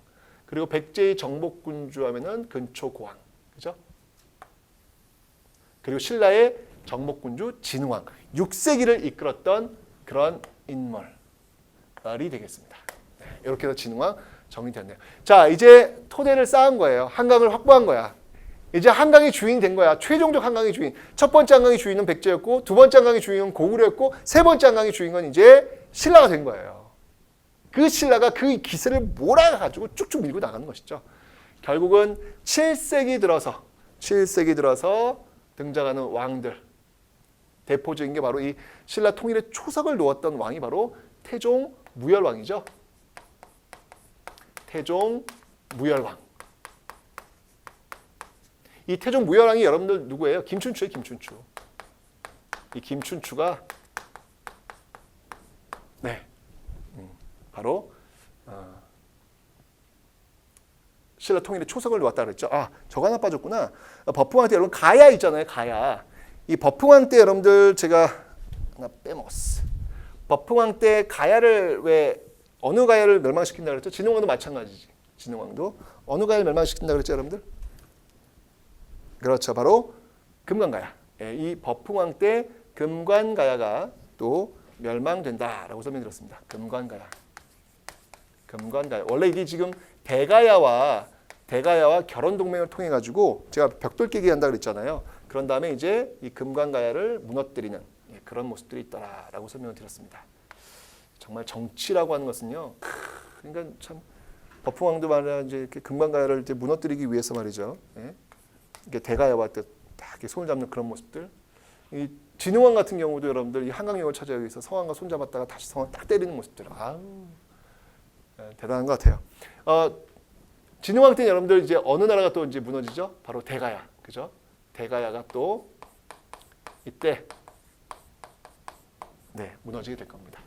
그리고 백제의 정복군주 하면은 근초고왕, 그죠? 그리고 신라의 정복군주 진흥왕, 6세기를 이끌었던 그런 인물이 되겠습니다. 이렇게 해서 진흥왕 정리되었네요. 자, 이제 토대를 쌓은 거예요. 한강을 확보한 거야. 이제 한강의 주인이 된 거야. 최종적 한강의 주인. 첫 번째 한강의 주인은 백제였고, 두 번째 한강의 주인은 고구려였고, 세 번째 한강의 주인은 이제 신라가 된 거예요. 그 신라가 그 기세를 몰아가지고 쭉쭉 밀고 나가는 것이죠. 결국은 7세기 들어서 등장하는 왕들. 대표적인 게 바로 이 신라 통일의 초석을 놓았던 왕이 바로 태종 무열왕이죠. 태종 무열왕. 이 태종 무열왕이 여러분들 누구예요? 김춘추예요, 김춘추. 이 김춘추가 바로 신라 통일의 초석을 놓았다 그랬죠. 저거 하나 빠졌구나. 법흥왕 때 여러분 가야 있잖아요, 가야. 이 법흥왕 때 여러분들 제가 하나 빼먹었어. 법흥왕 때 가야를 어느 가야를 멸망시킨다 그랬죠? 진흥왕도 마찬가지지. 진흥왕도 어느 가야를 멸망시킨다 그랬죠, 여러분들? 그렇죠, 바로 금관가야. 이 법흥왕 때 금관가야가 또 멸망된다라고 설명드렸습니다. 금관가야. 원래 이게 지금 대가야와 결혼 동맹을 통해 가지고 제가 벽돌 깨기 한다 그랬잖아요. 그런 다음에 이제 이 금관가야를 무너뜨리는 그런 모습들이 있더라라고 설명을 드렸습니다. 정말 정치라고 하는 것은요. 그러니까 참 버풍왕도 말이야 이제 이렇게 금관가야를 이제 무너뜨리기 위해서 말이죠. 예? 이게 대가야와 딱 이렇게 손을 잡는 그런 모습들. 이 진흥왕 같은 경우도 여러분들 이 한강역을 찾아오기 위해서 성왕과 손잡았다가 다시 성왕 딱 때리는 모습들. 아우 대단한 것 같아요. 진흥왕 때는 여러분들 이제 어느 나라가 또 이제 무너지죠? 바로 대가야, 그죠? 대가야가 또 이때 무너지게 될 겁니다.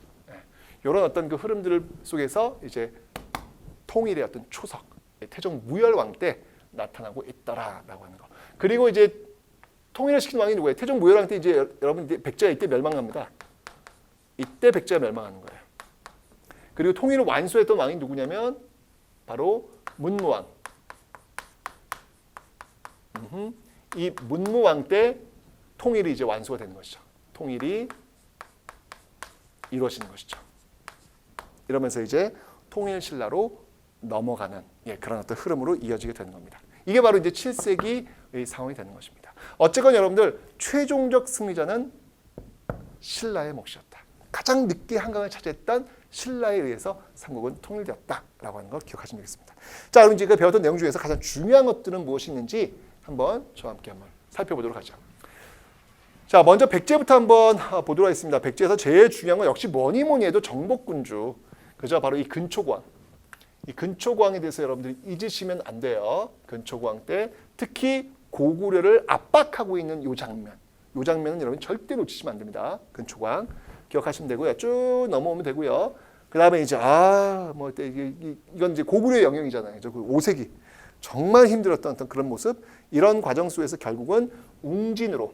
이런 어떤 그 흐름들 속에서 이제 통일의 어떤 초석, 태종 무열왕 때 나타나고 있더라라고 하는 거. 그리고 이제 통일을 시킨 왕이 누구예요? 태종 무열왕 때 이제 여러분 백제가 이때 멸망합니다. 이때 백제가 멸망하는 거예요. 그리고 통일을 완수했던 왕이 누구냐면 바로 문무왕. 이 문무왕 때 통일이 이제 완수가 되는 것이죠. 통일이 이루어지는 것이죠. 이러면서 이제 통일신라로 넘어가는 그런 어떤 흐름으로 이어지게 되는 겁니다. 이게 바로 이제 7세기의 상황이 되는 것입니다. 어쨌건 여러분들 최종적 승리자는 신라의 몫이었다. 가장 늦게 한강을 차지했던 신라에 의해서 삼국은 통일되었다라고 하는 걸 기억하시면 되겠습니다. 자, 그럼 이제 배웠던 내용 중에서 가장 중요한 것들은 무엇이 있는지 한번 저와 함께 한번 살펴보도록 하죠. 자, 먼저 백제부터 한번 보도록 하겠습니다. 백제에서 제일 중요한 건 역시 뭐니 해도 정복군주, 그죠? 바로 이 근초고왕. 이 근초고왕에 대해서 여러분들이 잊으시면 안 돼요. 근초고왕 때 특히 고구려를 압박하고 있는 이 장면은 여러분 절대 놓치시면 안 됩니다. 근초고왕 기억하시면 되고요. 쭉 넘어오면 되고요. 그 다음에 이제 이건 이제 고구려의 영역이잖아요. 그 5세기 정말 힘들었던 어떤 그런 모습. 이런 과정 속에서 결국은 웅진으로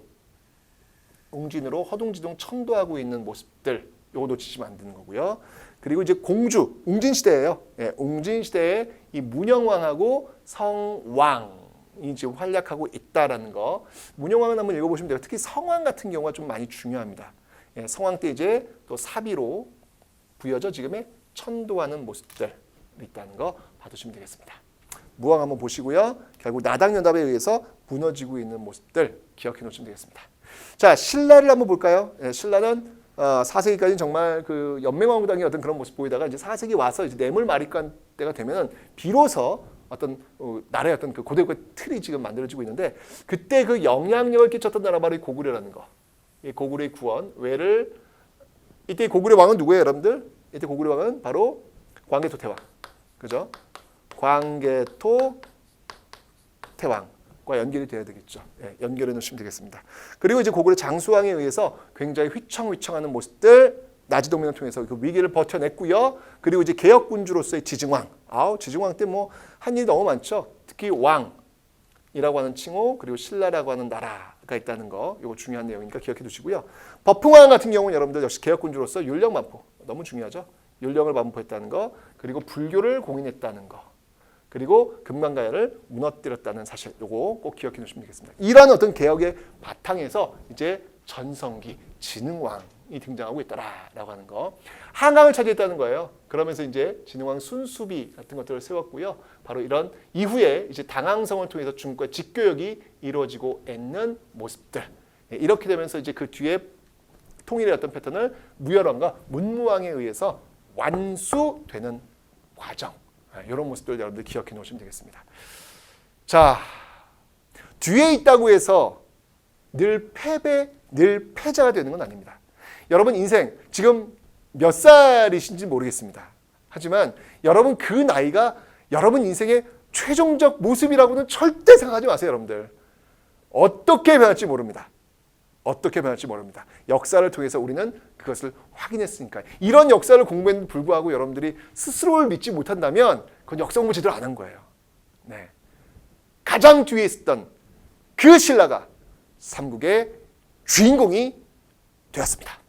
허둥지둥 천도하고 있는 모습들, 요거 놓치시면 안 되는 거고요. 그리고 이제 공주, 웅진 시대예요. 웅진 시대에 이 문영왕하고 성왕이 지금 활약하고 있다라는 거. 문영왕은 한번 읽어보시면 돼요. 특히 성왕 같은 경우가 좀 많이 중요합니다. 성왕 때 이제 또 사비로 부여져 지금의 천도하는 모습들 있다는 거 봐두시면 되겠습니다. 무왕 한번 보시고요. 결국 나당연답에 의해서 무너지고 있는 모습들 기억해 놓으시면 되겠습니다. 자, 신라를 한번 볼까요? 신라는 4세기까지는 정말 그 연맹왕후당의 어떤 그런 모습 보이다가 이제 4세기 와서 이제 뇌물마리간 때가 되면은 비로소 어떤 나라의 어떤 그 고대국의 틀이 지금 만들어지고 있는데 그때 그 영향력을 끼쳤던 나라 바로 이 고구려라는 거. 이 고구려의 구원, 외를 이때 고구려 왕은 누구예요, 여러분들? 이때 고구려 왕은 바로 광개토 태왕, 그죠? 광개토 태왕과 연결이 되어야 되겠죠. 연결해 놓으시면 되겠습니다. 그리고 이제 고구려 장수왕에 의해서 굉장히 휘청휘청하는 모습들 나지동맹을 통해서 그 위기를 버텨냈고요. 그리고 이제 개혁군주로서의 지증왕, 지증왕 때 뭐 한 일이 너무 많죠. 특히 왕이라고 하는 칭호, 그리고 신라라고 하는 나라가 있다는 거, 이거 중요한 내용이니까 기억해 두시고요. 버풍왕 같은 경우는 여러분들 역시 개혁군주로서 율령 반포, 너무 중요하죠. 율령을 반포했다는 거, 그리고 불교를 공인했다는 거, 그리고 금강가야를 무너뜨렸다는 사실, 요거 꼭 기억해 두시면 되겠습니다. 이러한 어떤 개혁의 바탕에서 이제 전성기 진흥왕이 등장하고 있다라고 하는 거. 한강을 차지했다는 거예요. 그러면서 이제 진흥왕 순수비 같은 것들을 세웠고요. 바로 이런 이후에 이제 당항성을 통해서 중국과 직교역이 이루어지고 있는 모습들. 이렇게 되면서 이제 그 뒤에 통일의 어떤 패턴을 무열왕과 문무왕에 의해서 완수되는 과정. 이런 모습들 여러분들 기억해 놓으시면 되겠습니다. 자, 뒤에 있다고 해서 늘 패자가 되는 건 아닙니다. 여러분 인생 지금 몇 살이신지 모르겠습니다. 하지만 여러분 그 나이가 여러분 인생의 최종적 모습이라고는 절대 생각하지 마세요, 여러분들. 어떻게 변할지 모릅니다. 역사를 통해서 우리는 그것을 확인했으니까. 이런 역사를 공부했는데 불구하고 여러분들이 스스로를 믿지 못한다면 그건 역사 공부 제대로 안 한 거예요. 가장 뒤에 있었던 그 신라가 삼국의 주인공이 되었습니다.